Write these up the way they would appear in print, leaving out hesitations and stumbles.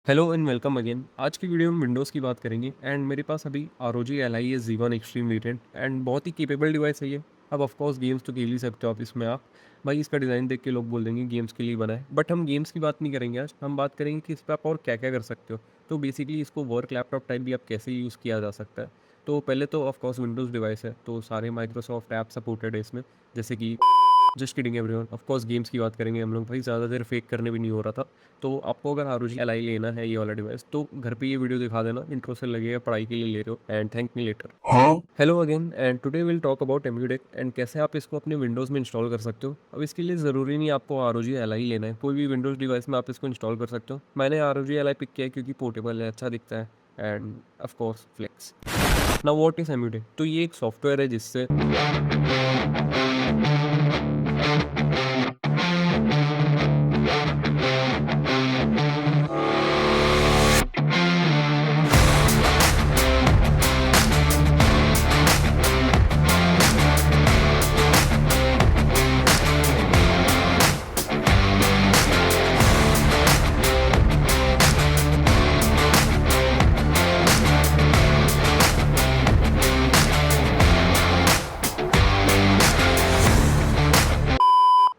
Hello and welcome again. आज की video में विंडोज़ की बात करेंगे एंड मेरे पास अभी ROG Ally है Z1 एक्सट्रीम वेरिएंट एंड बहुत ही केपेबल डिवाइस है ये। अब ऑफ कोर्स गेम्स तो खेल ही सकते हो आप इसमें। आप भाई इसका डिज़ाइन देख के लोग बोल देंगे गेम्स के लिए बना है, बट हम गेम्स की बात नहीं करेंगे आज। हम बात करेंगे कि इस पर आप और क्या क्या कर सकते हो। तो बेसिकली इसको वर्क लैपटॉप टाइप भी आप कैसे यूज़ किया जा सकता है। तो पहले तो ऑफ कोर्स विंडोज़ डिवाइस है तो सारे माइक्रोसॉफ्ट ऐप सपोर्टेड है इसमें, जैसे कि just kidding everyone. Of course games की बात करेंगे हम लोग, भाई ज़्यादा देर फेक करने भी नहीं हो रहा था। तो आपको अगर ROG Ally लेना है ये वाला डिवाइस, तो घर पे ये वीडियो दिखा देना, इंट्रो से लगेगा पढ़ाई के लिए ले रहे हो and thank me later. Hello again and today will talk about एम्यूडेक एंड कैसे आप इसको अपने विंडोज़ में इंस्टॉल कर सकते हो। अब इसके लिए ज़रूरी नहीं आपको ROG Ally लेना है, कोई भी विंडोज़ डिवाइस में आप इसको इंस्टॉल कर सकते हो। मैंने ROG Ally पिक किया है क्योंकि पोर्टेबल है, अच्छा दिखता है and of course flex. Now what is एम्यूडेक? तो ये एक सॉफ्टवेयर है जिससे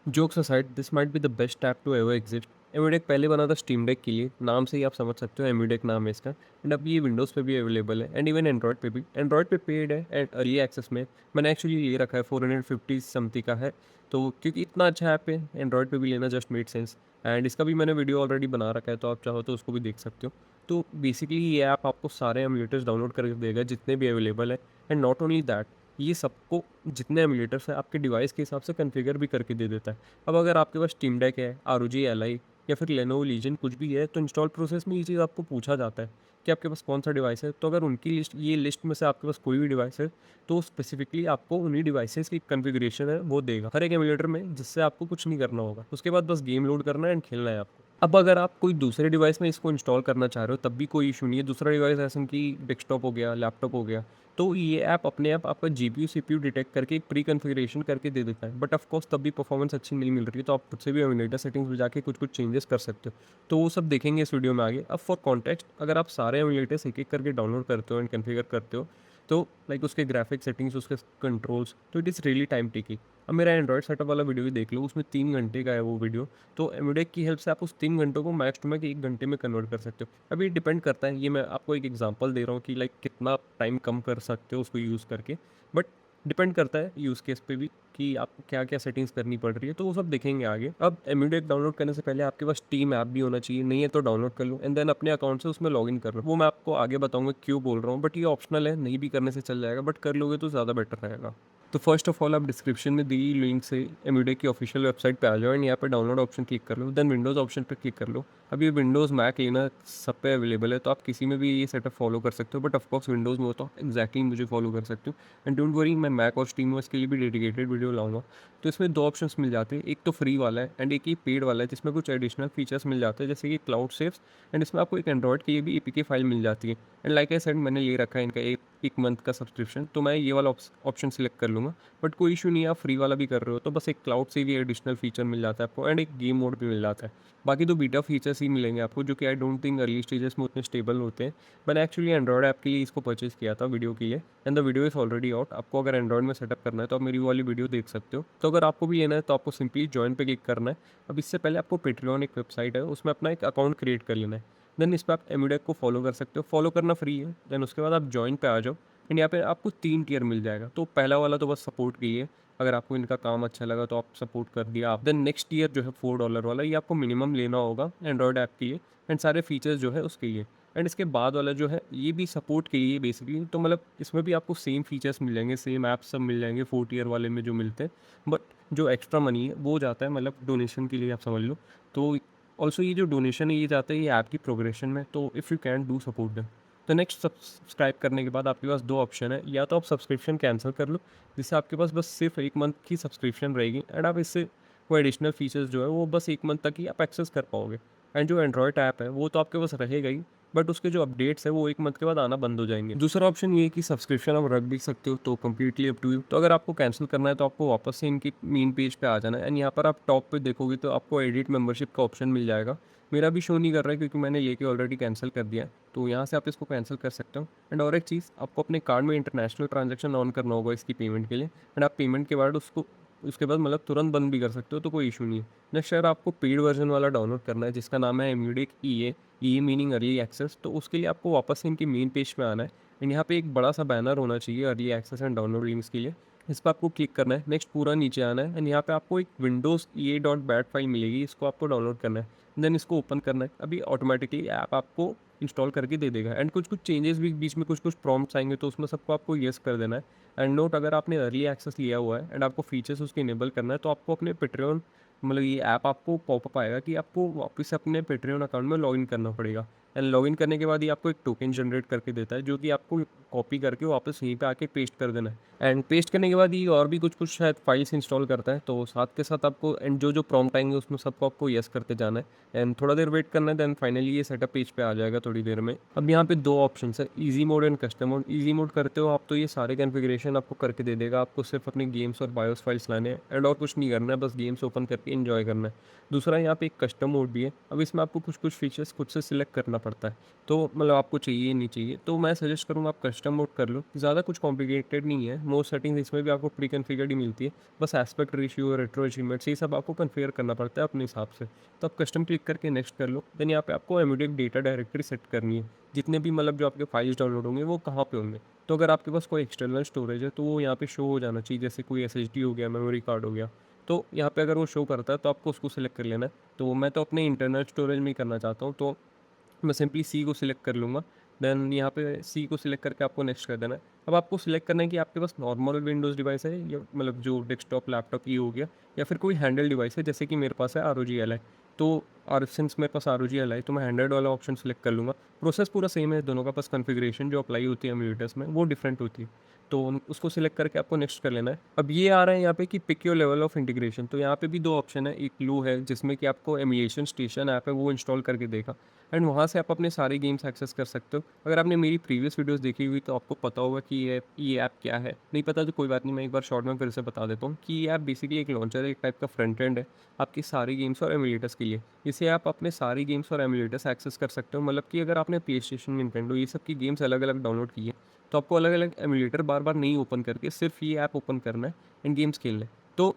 jokes aside, this might be the best app to ever exist. एम्यूडेक पहले बना था स्टीम डेक के लिए, नाम से ही आप समझ सकते हो एम्यूडेक नाम है इसका। एंड अब ये विंडोज़ पे भी अवेलेबल है एंड इवन एंड्रॉयड पे भी। एंड्रॉयड पे पेड है एंड अर्ली एक्सेस में। मैंने एक्चुअली ये रखा है, 450 समथिंग का है। तो क्योंकि इतना अच्छा ऐप है, एंड्रॉयड पे भी लेना जस्ट मेड सेंस। एंड इसका भी मैंने वीडियो ऑलरेडी बना रखा है, तो आप चाहो तो उसको भी देख सकते हो। तो बेसिकली ये ऐप आपको सारे एमुलेटर्स डाउनलोड करके देगा जितने भी अवेलेबल है। एंड नॉट ओनली दैट, ये सबको जितने एमुलेटर्स हैं आपके डिवाइस के हिसाब से कॉन्फ़िगर भी करके दे देता है। अब अगर आपके पास टीम डेक है, ROG Ally या फिर लेनोवो लीजियन कुछ भी है, तो इंस्टॉल प्रोसेस में ये चीज़ आपको पूछा जाता है कि आपके पास कौन सा डिवाइस है। तो अगर उनकी लिस्ट, ये लिस्ट में से आपके पास कोई भी डिवाइस है, तो स्पेसिफिकली आपको उन्हीं डिवाइसेस की कॉन्फ़िगरेशन है वो देगा हर एक एमुलेटर में, जिससे आपको कुछ नहीं करना होगा। उसके बाद बस गेम लोड करना है एंड खेलना है आपको। अब अगर आप कोई दूसरे डिवाइस में इसको इंस्टॉल करना चाह रहे हो तब भी कोई इशू नहीं है। दूसरा डिवाइस ऐसा कि डेस्कटॉप हो गया, लैपटॉप हो गया, तो ये ऐप अपने आप आपका GPU CPU डिटेक्ट करके एक प्री कॉन्फ़िगरेशन करके दे देता है। बट ऑफ कोर्स तब भी परफॉर्मेंस अच्छी नहीं मिल रही है, तो आप खुद से भी एमुलेटर सेटिंग्स में जाके कुछ कुछ चेंजेस कर सकते हो। तो वो सब देखेंगे इस वीडियो में आगे। अब फॉर कॉन्टेक्स्ट, अगर आप सारे एमुलेटर्स एक एक करके डाउनलोड करते हो एंड कॉन्फ़िगर करते हो, तो लाइक उसके ग्राफिक सेटिंग्स, उसके कंट्रोल्स, तो it is really time taking. अब मेरा एंड्रॉयड सेटअप वाला वीडियो भी देख लो, उसमें 3 घंटे का है वो वीडियो। तो एमुडेक की हेल्प से आप उस 3 घंटों को मैक्स टू मैक्स 1 घंटे में कन्वर्ट कर सकते हो। अभी डिपेंड करता है, ये मैं आपको एक एग्जांपल दे रहा हूँ कि लाइक कितना टाइम कम कर सकते हो उसको यूज़ करके। बट डिपेंड करता है यूज़ केस पे भी कि आपको क्या क्या सेटिंग्स करनी पड़ रही है, तो वो सब देखेंगे आगे। अब एमुडेक डाउनलोड करने से पहले आपके पास टीम ऐप भी होना चाहिए, नहीं है तो डाउनलोड कर लो एंड देन अपने अकाउंट से उसमें लॉगिन कर लो। वो मैं आपको आगे बताऊंगा क्यों बोल रहा हूँ, बट ये ऑप्शनल है, नहीं भी करने से चल जाएगा, बट कर लोगे तो ज़्यादा बेटर रहेगा। तो फर्स्ट ऑफ ऑल आप डिस्क्रिप्शन में दी लिंक से एमुडेक की ऑफिशियल वेबसाइट पे आ जाओ एंड यहाँ पे डाउनलोड ऑप्शन क्लिक कर लो, देन विंडोज़ ऑप्शन पे क्लिक कर लो। अब ये विंडोज़ मैक लेना सब पे अवेलेबल है, तो आप किसी में भी ये सेटअप फॉलो कर सकते हो, बट ऑफकोर्स विंडोज़ में हो तो एग्जैक्टली मुझे फॉलो कर सकते हो। एंड डोंट वरी, मैं मैक और स्टीम के लिए भी डेडिकेटेड वीडियो लाऊंगा। तो इसमें दो ऑप्शंस मिल जाते हैं, एक तो फ्री वाला है एंड एक ही पेड वाला है, जिसमें कुछ एडिशनल फीचर्स मिल जाते हैं जैसे कि क्लाउड सेव्स। एंड इसमें आपको एक एंड्रॉइड की भी APK फाइल मिल जाती है। एंड लाइक आई सेड, मैंने ले रखा है इनका एक मंथ का सब्सक्रिप्शन, तो मैं ये वाला ऑप्शन सिलेक्ट कर लूँगा। बट कोई इशू नहीं है, आप फ्री वाला भी कर रहे हो तो बस एक क्लाउड से भी एडिशनल फीचर मिल जाता है आपको एंड एक गेम मोड भी मिल जाता है। बाकी तो बीटा फीचर्स ही मिलेंगे आपको, जो कि I don't think early stages में उतने स्टेबल होते हैं। मैंने एक्चुअली एंड्रॉइड ऐप के लिए इसको परचेज़ किया था वीडियो के लिए and the video is already out. आपको अगर एंड्रॉइड में सेटअप करना है तो आप मेरी वाली वीडियो देख सकते हो। तो अगर आपको भी लेना है तो आपको सिंपली ज्वाइन पे क्लिक करना है। अब इससे पहले आपको पेट्रियन एक वेबसाइट है, उसमें अपना एक अकाउंट क्रिएट कर लेना है। देन इस पर आप एमुडेक को फॉलो कर सकते हो, फॉलो करना फ्री है। देन उसके बाद आप ज्वाइन पे आ जाओ एंड यहाँ पे आपको 3 टियर मिल जाएगा। तो पहला वाला तो बस सपोर्ट के लिए, अगर आपको इनका काम अच्छा लगा तो आप सपोर्ट कर दिया आप। देन नेक्स्ट ईयर जो है $4 वाला, ये आपको मिनिमम लेना होगा एंड्रॉयड ऐप के लिए एंड सारे फीचर्स जो है उसके लिए। एंड इसके बाद वाला जो है ये भी सपोर्ट के लिए बेसिकली, तो मतलब इसमें भी आपको सेम फीचर्स मिल जाएंगे, सेम ऐप्स सब मिल जाएंगे 4 टियर वाले में जो मिलते हैं। बट जो एक्स्ट्रा मनी है वो जाता है मतलब डोनेशन के लिए, आप समझ लो। तो ऑल्सो ये जो डोनेशन है ये जाता है ये ऐप की प्रोग्रेशन में, तो if you can do support them. तो नेक्स्ट सब्सक्राइब करने के बाद आपके पास दो ऑप्शन है, या तो आप सब्सक्रिप्शन कैंसिल कर लो, जिससे आपके पास बस सिर्फ 1 मंथ की सब्सक्रिप्शन रहेगी एंड आप इससे वो एडिशनल फीचर्स जो है वो बस 1 मंथ तक ही आप एक्सेस कर पाओगे। एंड जो एंड्रॉयड ऐप है वो तो आपके पास रहेगा ही, बट उसके जो अपडेट्स है वो 1 मंथ के बाद आना बंद हो जाएँगे। दूसरा ऑप्शन ये है कि सब्सक्रिप्शन आप रख भी सकते हो, तो कंप्लीटली अप टू यू। तो अगर आपको कैंसल करना है तो आपको वापस से इनकी मेन पेज पे आ जाना है एंड यहाँ पर आप टॉप पे देखोगे तो आपको एडिट मेंबरशिप का ऑप्शन मिल जाएगा। मेरा भी शो नहीं कर रहा है क्योंकि मैंने लेके ऑलरेडी कैंसिल कर दिया है, तो यहाँ से आप इसको कैंसिल कर सकते हो। एंड और एक चीज़, आपको अपने कार्ड में इंटरनेशनल ट्रांजैक्शन ऑन करना होगा इसकी पेमेंट के लिए एंड आप पेमेंट के बाद उसके बाद मतलब तुरंत बंद भी कर सकते हो, तो कोई इशू नहीं है। नेक्स्ट अगर आपको पेड वर्जन वाला डाउनलोड करना है जिसका नाम है एम्यूडेक ई ए मीनिंग अर्ली एक्सेस, तो उसके लिए आपको वापस से इनकी मेन पेज पे आना है एंड यहाँ पे एक बड़ा सा बैनर होना चाहिए early access and download links के लिए। इस पर आपको क्लिक करना है, नेक्स्ट पूरा नीचे आना है एंड यहाँ पे आपको एक विंडोज़ ई ए डॉट बैट फाइल मिलेगी, इसको आपको डाउनलोड करना है। देन इसको ओपन करना है, अभी ऑटोमेटिकली ऐप आपको इंस्टॉल करके दे देगा एंड कुछ कुछ चेंजेस भी बीच में कुछ कुछ प्रॉम्प्ट्स आएंगे, तो उसमें सबको आपको येस कर देना है। एंड नोट, अगर आपने अर्ली एक्सेस लिया हुआ है एंड आपको फीचर्स उसके इनेबल करना है तो आपको अपने पेट्रियन मतलब ये ऐप आपको पॉपअप आएगा कि आपको वापस से अपने पेट्रियन अकाउंट में लॉगिन करना पड़ेगा एंड लॉगिन करने के बाद ये आपको एक टोकन जनरेट करके देता है जो कि आपको कॉपी करके वापस यहीं पे आके पेस्ट कर देना है। एंड पेस्ट करने के बाद ये और भी कुछ कुछ शायद फाइल्स इंस्टॉल करता है, तो साथ के साथ आपको एंड जो जो प्रॉम्प्ट आएंगे उसमें सबको आपको येस करते जाना है एंड थोड़ा देर वेट करना है। देन फाइनली ये सेटअप पेज पे आ जाएगा थोड़ी देर में। अब यहाँ पे 2 ऑप्शंस है, easy mode and custom mode. Easy mode करते हो आप तो ये सारे कॉन्फ़िगरेशन आपको करके दे देगा, आपको सिर्फ अपनी गेम्स और बायोस फाइल्स लाने हैं एंड और कुछ नहीं करना है, बस गेम्स ओपन करके एंजॉय करना है। दूसरा यहाँ पे एक कस्टम मोड भी है, अब इसमें आपको कुछ कुछ फीचर्स खुद से सिलेक्ट करना पड़ता है, तो मतलब आपको चाहिए नहीं चाहिए, तो मैं सजेस्ट करूँगा आप कस्टम मोड कर लो। ज़्यादा कुछ कॉम्प्लिकेटेड नहीं है, मोस्ट सेटिंग्स इसमें भी आपको प्री कॉन्फ़िगर्ड ही मिलती है, बस एस्पेक्ट रेशियो, रेट्रो अचीवमेंट्स ये सब आपको कॉन्फ़िगर करना पड़ता है अपने हिसाब से। तो आप कस्टम क्लिक करके नेक्स्ट कर लो। देन यहाँ पे आपको इमीडिएट डेटा डायरेक्टरी सेट करनी है, जितने भी मतलब जो आपके फाइल्स डाउनलोड होंगे वो कहाँ पे होंगे। तो अगर आपके पास कोई एक्सटर्नल स्टोरेज है तो वो यहाँ पे शो हो जाना चाहिए, जैसे कोई एसएसडी हो गया, मेमोरी कार्ड हो गया। तो यहाँ पे अगर वो शो करता है तो आपको उसको सिलेक्ट कर लेना है। तो मैं तो अपने इंटरनल स्टोरेज में ही करना चाहता हूँ, तो मैं सिंपली सी को सिलेक्ट कर लूँगा। देन यहाँ पे सी को सिलेक्ट करके आपको नेक्स्ट कर देना है। अब आपको सिलेक्ट करना है कि आपके पास नॉर्मल विंडोज़ डिवाइस है या मतलब जो डेस्कटॉप, लैपटॉप ये हो गया, या फिर कोई हैंडल डिवाइस है, जैसे कि मेरे पास है आरओजी एल आई। तो और सिंस मेरे पास आरओजी एल आई तो मैं हैंड्रेड वाला ऑप्शन सेलेक्ट कर लूँगा। प्रोसेस पूरा सेम है दोनों का, बस कॉन्फ़िगरेशन जो अप्लाई होती है एमुलेटर्स में वो डिफरेंट होती है। तो उसको सिलेक्ट करके आपको नेक्स्ट कर लेना है। अब ये आ रहा है यहाँ पे कि pick your level of integration, तो यहाँ पे भी 2 ऑप्शन है, एक लो है जिसमें कि आपको एमुलेशन स्टेशन ऐप है वो इंस्टॉल करके देगा एंड वहाँ से आप अपने सारे गेम्स एक्सेस कर सकते हो। अगर आपने मेरी प्रीवियस वीडियोस देखी हुई तो आपको पता होगा कि ये ऐप क्या है। नहीं पता तो कोई बात नहीं, मैं एक बार शॉर्ट में फिर से बता देता हूँ कि ये ऐप बेसिकली एक लॉन्चर है, एक टाइप का फ्रंट एंड है आपकी सारी गेम्स और एमुलेटर्स के लिए। इसे आप अपने सारी गेम्स और एमुलेटर्स एक्सेस कर सकते हो, मतलब कि अगर आपने प्ले स्टेशन, निंटेंडो ये सब की गेम्स अलग अलग डाउनलोड की है तो आपको अलग अलग एमुलेटर बार बार नहीं ओपन करके सिर्फ ये ऐप ओपन करना है एंड गेम्स खेलना है। तो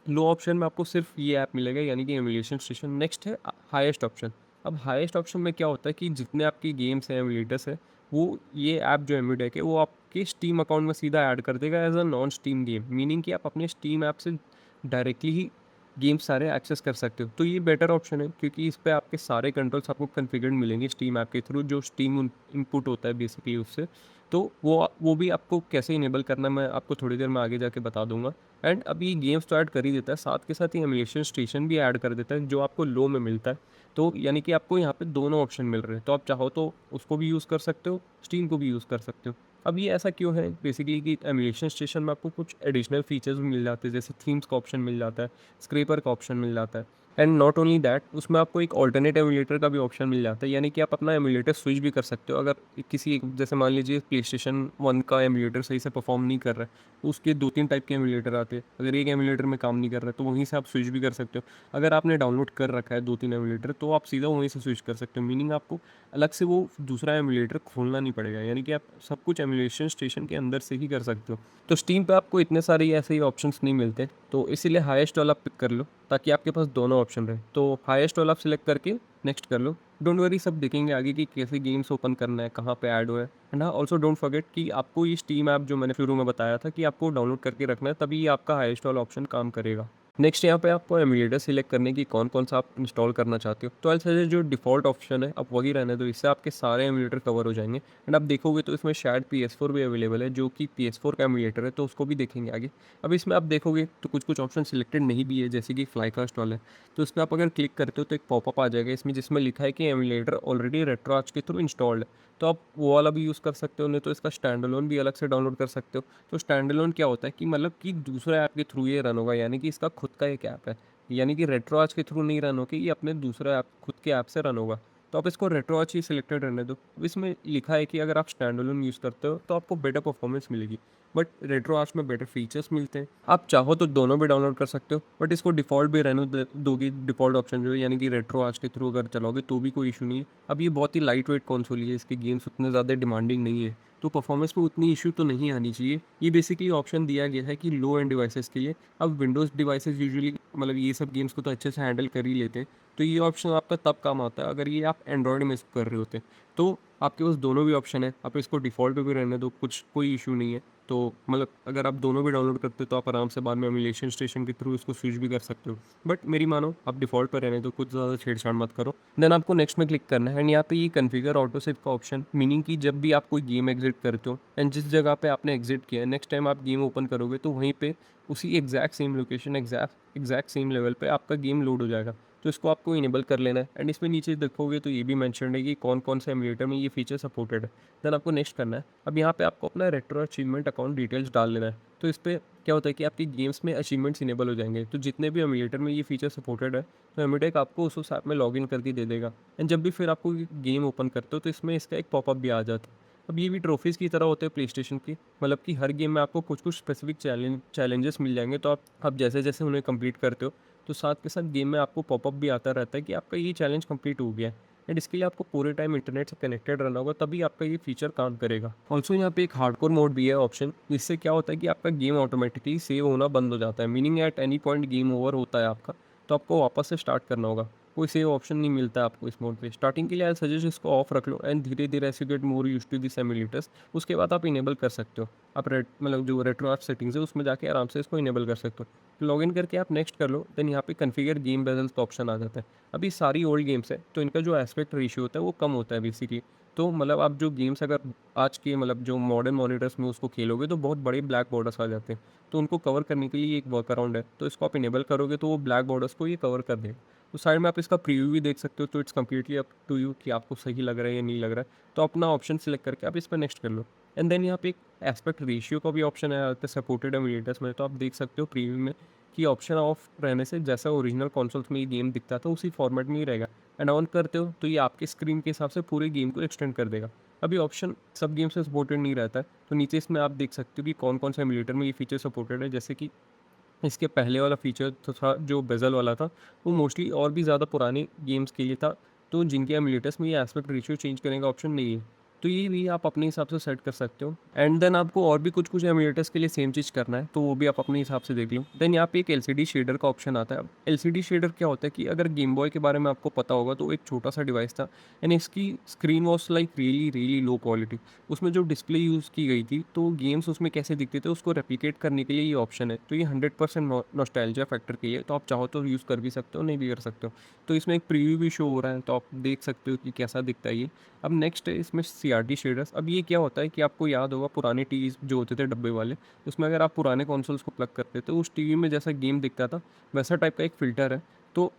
लो ऑप्शन में आपको सिर्फ ये ऐप मिलेगा, यानी कि एमुलेशन स्टेशन। नेक्स्ट है हाईएस्ट ऑप्शन। अब हाईएस्ट ऑप्शन में क्या होता है कि जितने आपकी गेम्स हैं, एमुलेटर्स है, वो ये ऐप जो एम्यूडेक है वो आपके स्टीम अकाउंट में सीधा ऐड कर देगा as a non Steam game, meaning कि आप अपने स्टीम ऐप से डायरेक्टली ही गेम्स सारे एक्सेस कर सकते हो। तो ये बेटर ऑप्शन है क्योंकि इस पे आपके सारे कंट्रोल्स आपको कॉन्फ़िगर्ड मिलेंगे स्टीम ऐप के थ्रू, जो स्टीम इनपुट होता है बेसिकली उससे। तो वो भी आपको कैसे इनेबल करना है मैं आपको थोड़ी देर में आगे जाके बता दूंगा। एंड अभी गेम्स तो ऐड कर ही देता है, साथ के साथ ही एमुलेशन स्टेशन भी ऐड कर देता है जो आपको लो में मिलता है। तो यानी कि आपको यहाँ पे दोनों ऑप्शन मिल रहे हैं, तो आप चाहो तो उसको भी यूज़ कर सकते हो, स्टीम को भी यूज़ कर सकते हो। अब ये ऐसा क्यों है बेसिकली कि एमुलेशन स्टेशन में आपको कुछ एडिशनल फीचर्स भी मिल जाते हैं, जैसे थीम्स का ऑप्शन मिल जाता है, स्क्रैपर का ऑप्शन मिल जाता है एंड नॉट ओनली दैट, उसमें आपको एक ऑल्टरनेट एमुलेटर का भी ऑप्शन मिल जाता है, यानी कि आप अपना एमुलेटर स्विच भी कर सकते हो। अगर किसी जैसे मान लीजिए प्ले स्टेशन 1 का एमुलेटर सही से परफॉर्म नहीं कर रहा है तो उसके 2-3 टाइप के एमुलेटर आते हैं, अगर एक एमुलेटर में काम नहीं कर रहा है तो वहीं से आप स्विच भी कर सकते हो। अगर आपने डाउनलोड कर रखा है 2-3 एमुलेटर तो आप सीधा वहीं से स्विच कर सकते हो, मीनिंग आपको अलग से वो दूसरा एमुलेटर खोलना नहीं पड़ेगा, यानी कि आप सब कुछ एमुलेशन स्टेशन के अंदर से ही कर सकते हो। तो स्टीम पे आपको इतने सारे ऐसे ही ऑप्शंस नहीं मिलते, तो इसीलिए हाईएस्ट वाला पिक कर लो ताकि आपके पास दोनों ऑप्शन रहे। तो हाईएस्ट वाला आप सिलेक्ट करके नेक्स्ट कर लो। डोंट वरी, सब देखेंगे आगे कि कैसे गेम्स ओपन करना है, कहाँ पे ऐड हुआ है। एंड हाँ, ऑल्सो डोंट फॉरगेट कि आपको ये स्टीम ऐप जो मैंने शुरू में बताया था कि आपको डाउनलोड करके रखना है, तभी आपका हाईएस्ट वाला ऑप्शन काम करेगा। नेक्स्ट यहाँ पे आपको एमुलेटर सिलेक्ट करने की कौन कौन सा आप इंस्टॉल करना चाहते हो, तो आई सजेस्ट जो डिफ़ॉल्ट ऑप्शन है आप वही रहने दो, इससे आपके सारे एमुलेटर कवर हो जाएंगे। एंड आप देखोगे तो इसमें शायद PS4 भी अवेलेबल है, जो कि PS4 का एमुलेटर है, तो उसको भी देखेंगे आगे। अब इसमें आप देखोगे तो कुछ कुछ ऑप्शन सिलेक्टेड नहीं भी है, जैसे कि फ्लाईकास्ट वाला है, तो इस पर आप अगर क्लिक करते हो तो एक पॉपअप आ जाएगा इसमें जिसमें लिखा है कि एमुलेटर ऑलरेडी रेट्रोआर्च के थ्रू इंस्टॉल्ड है, तो आप वो वाला भी यूज़ कर सकते हो, नहीं तो इसका स्टैंडअलोन भी अलग से डाउनलोड कर सकते हो। तो स्टैंडअलोन क्या होता है कि मतलब कि दूसरे ऐप के थ्रू ये रन होगा, यानी कि इसका खुद का एक ऐप है, यानी कि रेट्रोआर्च के थ्रू नहीं रन होगी, ये अपने दूसरे ऐप खुद के ऐप से रन होगा। तो आप इसको रेट्रो आर्च ही सिलेक्टेड रहने दो। अब इसमें लिखा है कि अगर आप स्टैंड अलोन यूज़ करते हो तो आपको बेटर परफॉर्मेंस मिलेगी, बट रेट्रो आर्च में बेटर फीचर्स मिलते हैं। आप चाहो तो दोनों भी डाउनलोड कर सकते हो, बट इसको डिफ़ॉल्ट भी रहने दोगे, डिफ़ॉल्ट ऑप्शन जो है, यानी कि रेट्रो आर्च के थ्रू अगर चलोगे तो भी कोई इशू नहीं है। अब ये बहुत ही लाइट वेट कंसोल है, इसके गेम्स उतने ज़्यादा डिमांडिंग नहीं है, तो परफॉर्मेंस में उतनी इशू तो नहीं आनी चाहिए। ये बेसिकली ऑप्शन दिया गया है कि लो एंड डिवाइसेस के लिए। अब विंडोज़ डिवाइसेस यूजुअली मतलब ये सब गेम्स को तो अच्छे से हैंडल कर ही लेते हैं, तो ये ऑप्शन आपका तब काम आता है अगर ये आप एंड्रॉयड में इसको कर रहे होते हैं। तो आपके पास दोनों भी ऑप्शन है, आप इसको डिफ़ॉल्ट पे भी रहने दो, कुछ कोई इशू नहीं है। तो मतलब अगर आप दोनों भी डाउनलोड करते हो तो आप आराम से बाद में एमुलेशन स्टेशन के थ्रू इसको स्विच भी कर सकते हो। बट मेरी मानो आप डिफ़ॉल्ट पर रहने दो, कुछ ज़्यादा छेड़छाड़ मत करो। देन आपको नेक्स्ट में क्लिक करना है एंड यहाँ पे ये कॉन्फ़िगर ऑटो सेव का ऑप्शन, मीनिंग कि जब भी आप कोई गेम एग्जिट करते हो एंड जिस जगह पे आपने एग्जिट किया है, नेक्स्ट टाइम आप गेम ओपन करोगे तो वहीं पे उसी exact same location, exact same level पे आपका गेम लोड हो जाएगा। तो इसको आपको इनेबल कर लेना है एंड इसमें नीचे देखोगे तो ये भी मेंशन है कि कौन कौन से एमुलेटर में ये फीचर सपोर्टेड है। देन आपको नेक्स्ट करना है। अब यहाँ पे आपको अपना रेट्रो अचीवमेंट अकाउंट डिटेल्स डाल लेना है। तो इस पे क्या होता है कि आपकी गेम्स में अचीवमेंट्स इनेबल हो जाएंगे, तो जितने भी एमुलेटर में ये फीचर सपोर्टेड है तो एमुटेक आपको उस ऐप में लॉग इन करके दे देगा। एंड जब भी फिर आपको गेम ओपन करते हो तो इसमें इसका एक पॉपअप भी आ जाता है। अब ये भी ट्रॉफीज़ की तरह होते हैं प्ले स्टेशन की, मतलब कि हर गेम में आपको कुछ कुछ स्पेसिफिक चैलेंजेस मिल जाएंगे, तो आप जैसे जैसे उन्हें कंप्लीट करते हो तो साथ के साथ गेम में आपको पॉपअप भी आता रहता है कि आपका ये चैलेंज कंप्लीट हो गया है। एंड इसके लिए आपको पूरे टाइम इंटरनेट से कनेक्टेड रहना होगा, तभी आपका ये फीचर काम करेगा। ऑल्सो यहाँ पे एक हार्डकोर मोड भी है ऑप्शन, जिससे क्या होता है कि आपका गेम ऑटोमेटिकली सेव होना बंद हो जाता है, meaning at any point game over होता है आपका, तो आपको वापस से स्टार्ट करना होगा। कोई सेव ऑप्शन नहीं मिलता है आपको इस मोड पे। स्टार्टिंग के लिए आई सजेस्ट इसको ऑफ रख लो एंड धीरे धीरे as you get more use to this emulators, उसके बाद आप इनेबल कर सकते हो। आप मतलब जो रेट्रो आर्च सेटिंग्स है उसमें जाके आराम से इसको इनेबल कर सकते हो। लॉग इन करके आप नेक्स्ट कर लो, देन यहाँ पे कन्फिगर गेम बेजल्स का ऑप्शन आ जाता है। अभी सारी ओल्ड गेम्स है तो इनका जो एस्पेक्ट रेशियो होता है वो कम होता है बेसिकली। तो मतलब आप जो गेम्स अगर आज के मतलब जो मॉडर्न मॉनिटर्स में उसको खेलोगे तो बहुत बड़े ब्लैक बॉर्डर्स आ जाते हैं, तो उनको कवर करने के लिए एक वर्क अराउंड है, तो इसको आप इनेबल करोगे तो वो ब्लैक बॉर्डर्स को ये कवर कर देगा। तो साइड में आप इसका प्रीव्यू भी देख सकते हो, तो it's completely up to you कि आपको सही लग रहा है या नहीं लग रहा है। तो अपना ऑप्शन सिलेक्ट करके आप इस पर नेक्स्ट कर लो। एंड देन यहाँ पे एक एस्पेक्ट रेशियो का भी ऑप्शन है सपोर्टेड एमुलेटर्स में, तो आप देख सकते हो प्रीव्यू में कि ऑप्शन ऑफ रहने से जैसा ओरिजिनल कंसोल्स में ये गेम दिखता था उसी फॉर्मेट में ही रहेगा। एंड ऑन करते हो तो ये आपके स्क्रीन के हिसाब से पूरे गेम को एक्सटेंड कर देगा। अभी ऑप्शन सब गेम से सपोर्टेड नहीं रहता है, तो नीचे इसमें आप देख सकते हो कि कौन कौन सा एमुलेटर में ये फीचर सपोर्टेड है। जैसे कि इसके पहले वाला फीचर तो था जो बेजल वाला था, वो मोस्टली और भी ज़्यादा पुराने गेम्स के लिए था, तो जिनके एमुलेटर्स में ये एस्पेक्ट रेशियो चेंज करने का ऑप्शन नहीं है। तो ये भी आप अपने हिसाब से सेट कर सकते हो। एंड देन आपको और भी कुछ कुछ एमुलेटर्स के लिए सेम चीज़ करना है, तो वो भी आप अपने हिसाब से देख लो। देन यहाँ पे एक एलसीडी शेडर का ऑप्शन आता है। अब एलसीडी शेडर क्या होता है कि अगर गेम बॉय के बारे में आपको पता होगा तो एक छोटा सा डिवाइस था एंड इसकी screen was like really really low quality. उसमें जो डिस्प्ले यूज़ की गई थी तो गेम्स उसमें कैसे दिखते थे उसको रेप्लिकेट करने के लिए ये ऑप्शन है। तो ये 100% नॉस्टैल्जिया फैक्टर के लिए, तो आप चाहो तो यूज़ कर भी सकते हो, नहीं भी कर सकते हो। तो इसमें एक प्रीव्यू भी शो हो रहा है, तो आप देख सकते हो कि कैसा दिखता है ये। अब नेक्स्ट है इसमें सीआरटी शेडर्स। अब ये क्या होता है कि आपको याद होगा पुराने टीवी जो होते थे डब्बे वाले, उसमें अगर आप पुराने कंसोल्स को प्लग करते तो उस टीवी में जैसा गेम दिखता था वैसा टाइप का एक फ़िल्टर है। तो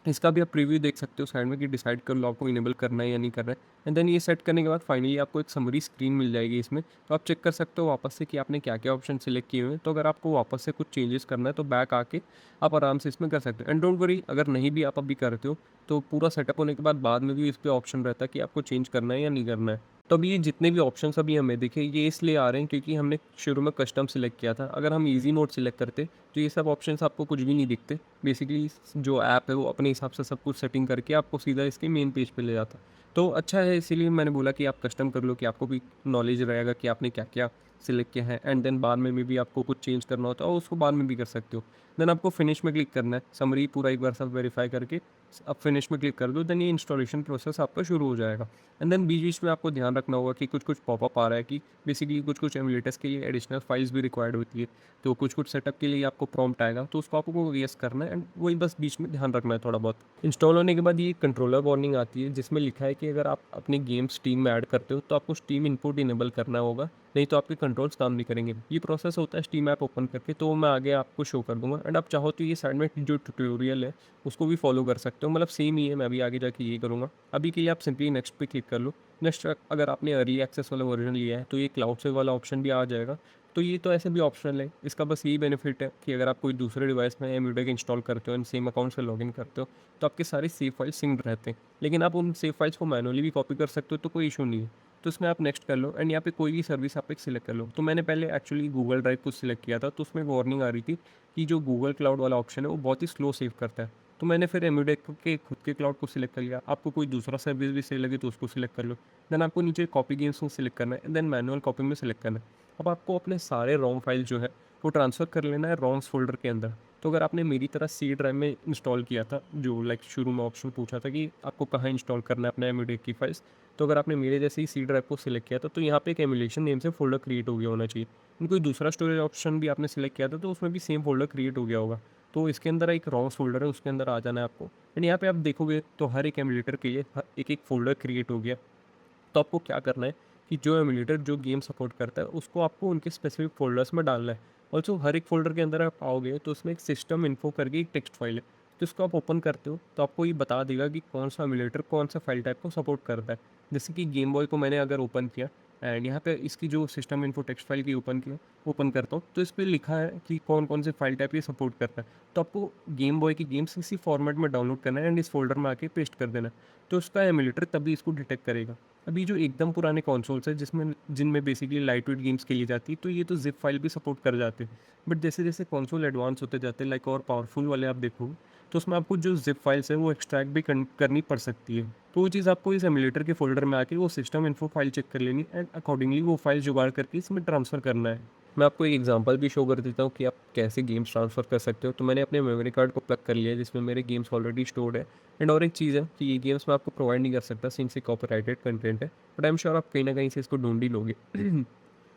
इसका भी आप प्रीव्यू देख सकते हो साइड में कि डिसाइड कर लो आपको इनेबल करना है या नहीं करना है। एंड देन ये सेट करने के बाद फाइनली आपको एक समरी स्क्रीन मिल जाएगी इसमें, तो आप चेक कर सकते हो वापस से कि आपने क्या क्या ऑप्शन सिलेक्ट किए हुए हैं। तो अगर आपको वापस से कुछ चेंजेस करना है तो बैक आके आप आराम से इसमें कर सकते हो। एंड डोंट वरी, अगर नहीं भी आप अभी करते हो तो पूरा सेटअप होने के बाद में भी इस पर ऑप्शन रहता है कि आपको चेंज करना है या नहीं करना है। तो अभी ये जितने भी ऑप्शंस अभी हमें दिखे ये इसलिए आ रहे हैं क्योंकि हमने शुरू में कस्टम सिलेक्ट किया था। अगर हम इजी मोड सिलेक्ट करते तो ये सब ऑप्शंस आपको कुछ भी नहीं दिखते। बेसिकली जो ऐप है वो अपने हिसाब से सब कुछ सेटिंग करके आपको सीधा इसके मेन पेज पे ले जाता है। तो अच्छा है, इसीलिए मैंने बोला कि आप कस्टम कर लो कि आपको भी नॉलेज रहेगा कि आपने क्या क्या सिलेक्ट किया है। एंड देन बाद में भी आपको कुछ चेंज करना होता है और उसको बाद में भी कर सकते हो। देन आपको फिनिश में क्लिक करना है, समरी पूरा एक बार सब वेरीफाई करके अब फिनिश में क्लिक कर दो। देन ये इंस्टॉलेशन प्रोसेस आपका शुरू हो जाएगा। एंड देन बीच बीच में आपको ध्यान रखना होगा कि कुछ कुछ पॉपअप आ रहा है कि बेसिकली कुछ कुछ एमुलेटर्स के लिए एडिशनल फाइल्स भी रिक्वायर्ड होती है, तो कुछ कुछ सेटअप के लिए आपको प्रॉम्प्ट आएगा, तो उसको आपको यस करना है। एंड वही बस बीच में ध्यान रखना है थोड़ा बहुत। इंस्टॉल होने के बाद ये कंट्रोलर वार्निंग आती है जिसमें लिखा है कि अगर आप अपनी गेम स्टीम में ऐड करते हो तो आपको स्टीम इनपुट इनेबल करना होगा, नहीं तो आपके कंट्रोल्स काम नहीं करेंगे। ये प्रोसेस होता है स्टीम ऐप ओपन करके, तो मैं आगे आपको शो कर दूंगा। एंड आप चाहो तो ये साइड में जो ट्यूटोरियल है उसको भी फॉलो कर सकते हो, मतलब सेम ही है, मैं भी आगे जाके ये करूँगा। अभी के लिए आप सिंपली नेक्स्ट पे क्लिक कर लो। नेक्स्ट अगर आपने अर्ली एक्सेस वाला वर्जन लिया है तो ये क्लाउड सेव वाला ऑप्शन भी आ जाएगा, तो ये तो ऐसे भी ऑप्शनल है, इसका बस यही बेनिफिट है कि अगर आप कोई दूसरे डिवाइस में एम्यूडेक इंस्टॉल करते हो एंड सेम अकाउंट से लॉगिन करते हो, तो आपके सारे सेव फाइल्स सिंक्ड रहते हैं। लेकिन आप उन सेव फाइल्स को मैनुअली भी कॉपी कर सकते हो, तो कोई इशू नहीं है। तो इसमें आप नेक्स्ट कर लो एंड यहाँ पे कोई भी सर्विस आप एक सिलेक्ट कर लो। तो मैंने पहले एक्चुअली गूगल ड्राइव को सिलेक्ट किया था, तो उसमें वार्निंग आ रही थी कि जो गूगल क्लाउड वाला ऑप्शन है वो बहुत ही स्लो सेव करता है। तो मैंने फिर एम्यूडेक के खुद के क्लाउड को सिलेक्ट कर लिया। आपको कोई दूसरा सर्विस भी सही लगे तो उसको सिलेक्ट कर लो। देन आपको नीचे कॉपी गेम्स को सिलेक्ट करना है, देन मैनुअल कॉपी में सिलेक्ट करना है। अब आपको अपने सारे रोम फाइल जो है वो ट्रांसफ़र कर लेना है रोम्स फ़ोल्डर के अंदर। तो अगर आपने मेरी तरह सी ड्राइव में इंस्टॉल किया था, जो लाइक शुरू में ऑप्शन पूछा था कि आपको कहाँ इंस्टॉल करना है अपना एम्यूडेक की फाइल्स, तो अगर आपने मेरे जैसे ही सी ड्राइव को सिलेक्ट किया था, तो यहाँ पे एक एमुलेशन नेम से फ़ोल्डर क्रिएट हो गया होना चाहिए। कोई दूसरा स्टोरेज ऑप्शन भी आपने सिलेक्ट किया था, तो उसमें भी सेम फ़ोल्डर क्रिएट हो गया होगा। तो इसके अंदर एक रोम्स फ़ोल्डर है, उसके अंदर आ जाना है आपको। एंड यहाँ पे आप देखोगे तो हर एक एमुलेटर के लिए एक एक फ़ोल्डर क्रिएट हो गया। तो आपको क्या करना है कि जो एमुलेटर जो गेम सपोर्ट करता है उसको आपको उनके स्पेसिफिक फ़ोल्डर्स में डालना है। ऑल्सो हर एक फ़ोल्डर के अंदर आप आओगे तो उसमें एक सिस्टम इन्फो करके एक टेक्स्ट फाइल है। तो इसको आप ओपन करते हो तो आपको ये बता देगा कि कौन सा एमुलेटर कौन सा फाइल टाइप को सपोर्ट करता है। जैसे कि गेम बॉय को मैंने अगर ओपन किया एंड यहाँ पे इसकी जो सिस्टम इन्फो टेक्स्ट फाइल की ओपन करता हूँ, तो इस पर लिखा है कि कौन कौन से फाइल टाइप ये सपोर्ट करता है। तो आपको गेम बॉय की गेम्स इसी फॉर्मेट में डाउनलोड करना है एंड इस फोल्डर में आके पेस्ट कर देना है। तो उसका एमुलेटर तभी इसको डिटेक्ट करेगा। अभी जो एकदम पुराने कंसोल्स हैं जिनमें बेसिकली लाइट वेट गेम्स खेली जाती है, तो ये तो ज़िप फाइल भी सपोर्ट कर जाते हैं। बट जैसे-जैसे कंसोल एडवांस होते जाते हैं लाइक और पावरफुल वाले आप देखोगे, तो उसमें आपको जो ज़िप फाइल्स है वो एक्सट्रैक्ट भी करनी पड़ सकती है। तो वो चीज़ आपको इस एमुलेटर के फ़ोल्डर में आके वो सिस्टम इन्फो फाइल चेक कर लेनी एंड अकॉर्डिंगली वो फाइल जुगाड़ करके इसमें ट्रांसफ़र करना है। मैं आपको एक एग्जांपल भी शो कर देता हूँ कि आप कैसे गेम्स ट्रांसफ़र कर सकते हो। तो मैंने अपने मेमोरी कार्ड को प्लग कर लिया है जिसमें मेरे गेम्स ऑलरेडी स्टोर्ड है। एंड और एक चीज़ है कि ये गेम्स मैं आपको प्रोवाइड नहीं कर सकता सिंस ये कॉपीराइटेड कंटेंट है, बट आई एम श्योर आप कहीं न कहीं से इसको ढूँढ ही लोगे।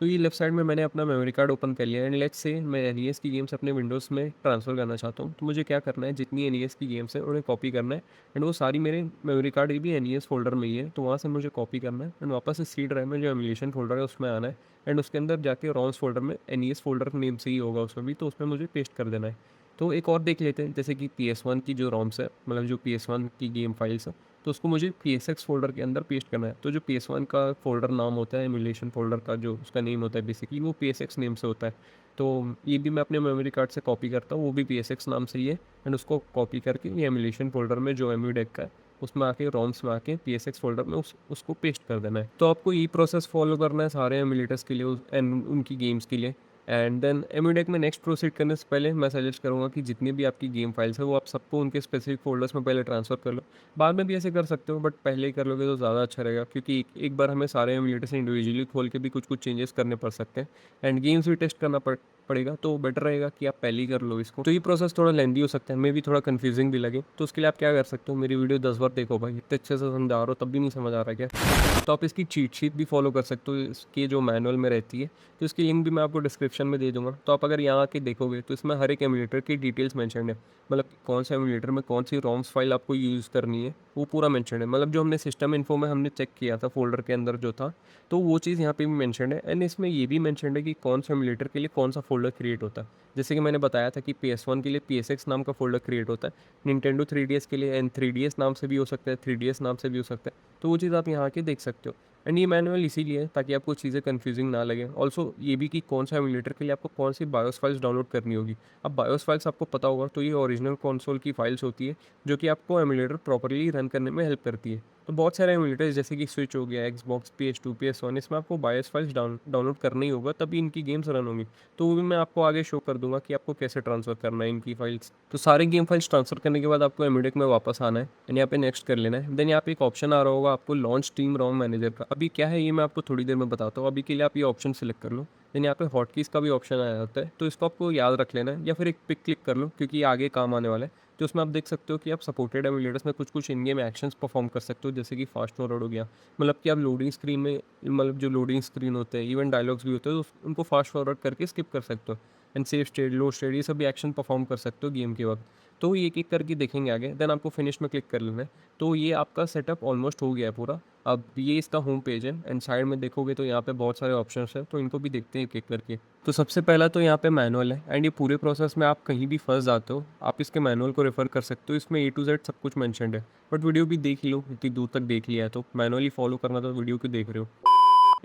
तो ये लेफ्ट साइड में मैंने अपना मेमोरी कार्ड ओपन कर लिया है एंड लेट्स से मैं एनईएस की गेम्स अपने विंडोज़ में ट्रांसफ़र करना चाहता हूँ। तो मुझे क्या करना है, जितनी एनईएस की गेम्स हैं उन्हें कॉपी करना है एंड वो सारी मेरे मेमोरी कार्ड ये भी एनईएस फ़ोल्डर में ही है, तो वहाँ से मुझे कॉपी करना है एंड वापस से सी ड्राइव में जो एमुलेशन फ़ोल्डर है उसमें आना है एंड उसके अंदर जाके रोम्स फ़ोल्डर में एनईएस फ़ोल्डर नेम से ही होगा उसमें भी, तो उसमें मुझे पेस्ट कर देना है। तो एक और देख लेते हैं, जैसे कि PS1 की जो रोम्स है, मतलब जो PS1 की गेम फाइल्स है, तो उसको मुझे PSX फ़ोल्डर के अंदर पेस्ट करना है। तो जो PS1 का फ़ोल्डर नाम होता है, एमुलेशन फ़ोल्डर का जो उसका नेम होता है बेसिकली वो PSX नेम से होता है। तो ये भी मैं अपने मेमोरी कार्ड से कॉपी करता हूँ, वो भी PSX नाम से ही है एंड उसको कॉपी करके ये एमुलेशन फ़ोल्डर में जो एम्यूडेक का है, उसमें आके रोम्स में आके PSX फ़ोल्डर में उसको पेस्ट कर देना है। तो आपको यही प्रोसेस फ़ॉलो करना है सारे एमुलेटर्स के लिए एंड उनकी गेम्स के लिए। एंड देन एमुडेक में नेक्स्ट प्रोसीड करने से पहले मैं सजेस्ट करूँगा कि जितनी भी आपकी गेम फाइल्स है वो आप सबको उनके स्पेसिफिक फ़ोल्डर्स में पहले ट्रांसफ़र कर लो। बाद में भी ऐसे कर सकते हो बट पहले ही कर लोगे तो ज़्यादा अच्छा रहेगा, क्योंकि एक बार हमें सारे एमुलेटर्स इंडिविजुअली खोल के भी कुछ-कुछ चेंजेस करने पड़ सकते हैं एंड गेम्स भी टेस्ट करना पड़ेगा, तो बेटर रहेगा कि आप पहले ही कर लो इसको। तो ये प्रोसेस थोड़ा लेंदी हो सकता है, मे भी थोड़ा कन्फ्यूजिंग भी लगे, तो उसके लिए आप क्या कर सकते हो, मेरी वीडियो 10 बार देखो भाई, इतने अच्छे से समझा रहा हो तब भी नहीं समझ आ रहा है क्या? तो आप इसकी चीट शीट भी फॉलो कर सकते हो, इसके जो मैनुअल में रहती है, तो इसकी लिंक भी मैं आपको डिस्क्रिप्शन में दे दूँगा। तो आप अगर यहाँ आके देखोगे तो इसमें हर एक एमुलेटर की डिटेल्स मेंशन्ड है। मतलब कौन से एमुलेटर में कौन सी रोम्स फाइल आपको यूज़ करनी है, वो पूरा मेंशन्ड है। मतलब जो हमने सिस्टम इन्फो में हमने चेक किया था फ़ोल्डर के अंदर जो था, तो वो चीज़ यहाँ पे भी मेंशन्ड है एंड इसमें ये भी मेंशन्ड है कि कौन सा एमुलेटर के लिए कौन सा फ़ोल्डर क्रिएट होता है। जैसे कि मैंने बताया था कि PS1 के लिए PSX नाम का फ़ोल्डर क्रिएट होता है, निंटेंडो 3DS के लिए एंड 3DS नाम से भी हो सकता है, 3DS नाम से भी हो सकता है। तो वो चीज़ आप यहाँ आके देख सकते हो एंड ये मैनुअल इसीलिए है ताकि आपको चीज़ें कन्फ्यूजिंग ना लगे। ऑल्सो ये भी कि कौन सा एमुलेटर के लिए आपको कौन सी बायोस फाइल्स डाउनलोड करनी होगी। अब बायोस फाइल्स आपको पता होगा तो ये ओरिजिनल कंसोल की फाइल्स होती है जो कि आपको एमुलेटर प्रॉपर्ली रन करने में हेल्प करती है। तो बहुत सारे एमुलेटर्स जैसे कि स्विच हो गया, एक्सबॉक्स, PS2, PS1, इसमें आपको बायोस फाइल्स डाउनलोड करना ही होगा तभी इनकी गेम्स रन होंगी। तो वो भी मैं आपको आगे शो कर दूंगा कि आपको कैसे ट्रांसफ़र करना है इनकी फाइल्स। तो सारे गेम फाइल्स ट्रांसफ़र करने के बाद आपको एमुलेट में वापस आना है एंड यहाँ पे नेक्स्ट कर लेना है। देन यहाँ पे एक ऑप्शन आ रहा होगा आपको लॉन्च टीम रोम मैनेजर का। अभी क्या है ये मैं आपको थोड़ी देर में बताता हूँ, अभी के लिए आप ये ऑप्शन सेलेक्ट कर लो। देन यहाँ पे हॉटकीज़ का भी ऑप्शन आया होता है, तो इसको आपको याद रख लेना है या फिर एक पिक क्लिक कर लो क्योंकि ये आगे काम आने वाला है। तो उसमें आप देख सकते हो कि आप सपोर्टेड एमुलेटर्स में कुछ-कुछ इन गेम एक्शंस परफॉर्म कर सकते हो, जैसे कि फास्ट फॉरवर्ड हो गया। मतलब कि आप लोडिंग स्क्रीन में, मतलब जो लोडिंग स्क्रीन होते हैं, इवन डायलॉग्स भी होते हैं, तो उनको फास्ट फॉरवर्ड करके स्किप कर सकते हो and save state, low state, ये सभी एक्शन परफॉर्म कर सकते हो गेम के वक्त। तो ये एक-एक करके देखेंगे आगे, देन आपको फिनिश में क्लिक कर लेना है। तो ये आपका सेटअप ऑलमोस्ट हो गया है पूरा। अब ये इसका होम पेज है एंड साइड में देखोगे तो यहाँ पे बहुत सारे ऑप्शंस हैं, तो इनको भी देखते हैं एक-एक करके। तो सबसे पहला तो यहाँ पे मैनुअल है एंड ये पूरे प्रोसेस में आप कहीं भी फँस जाते हो, आप इसके मैनुअल को रेफ़र कर सकते हो, इसमें A to Z सब कुछ मेंशन्ड है। बट वीडियो भी देख ही लो, इतनी दूर तक देख लिया है तो मैनुअली फॉलो करना तो वीडियो क्यों देख रहे हो।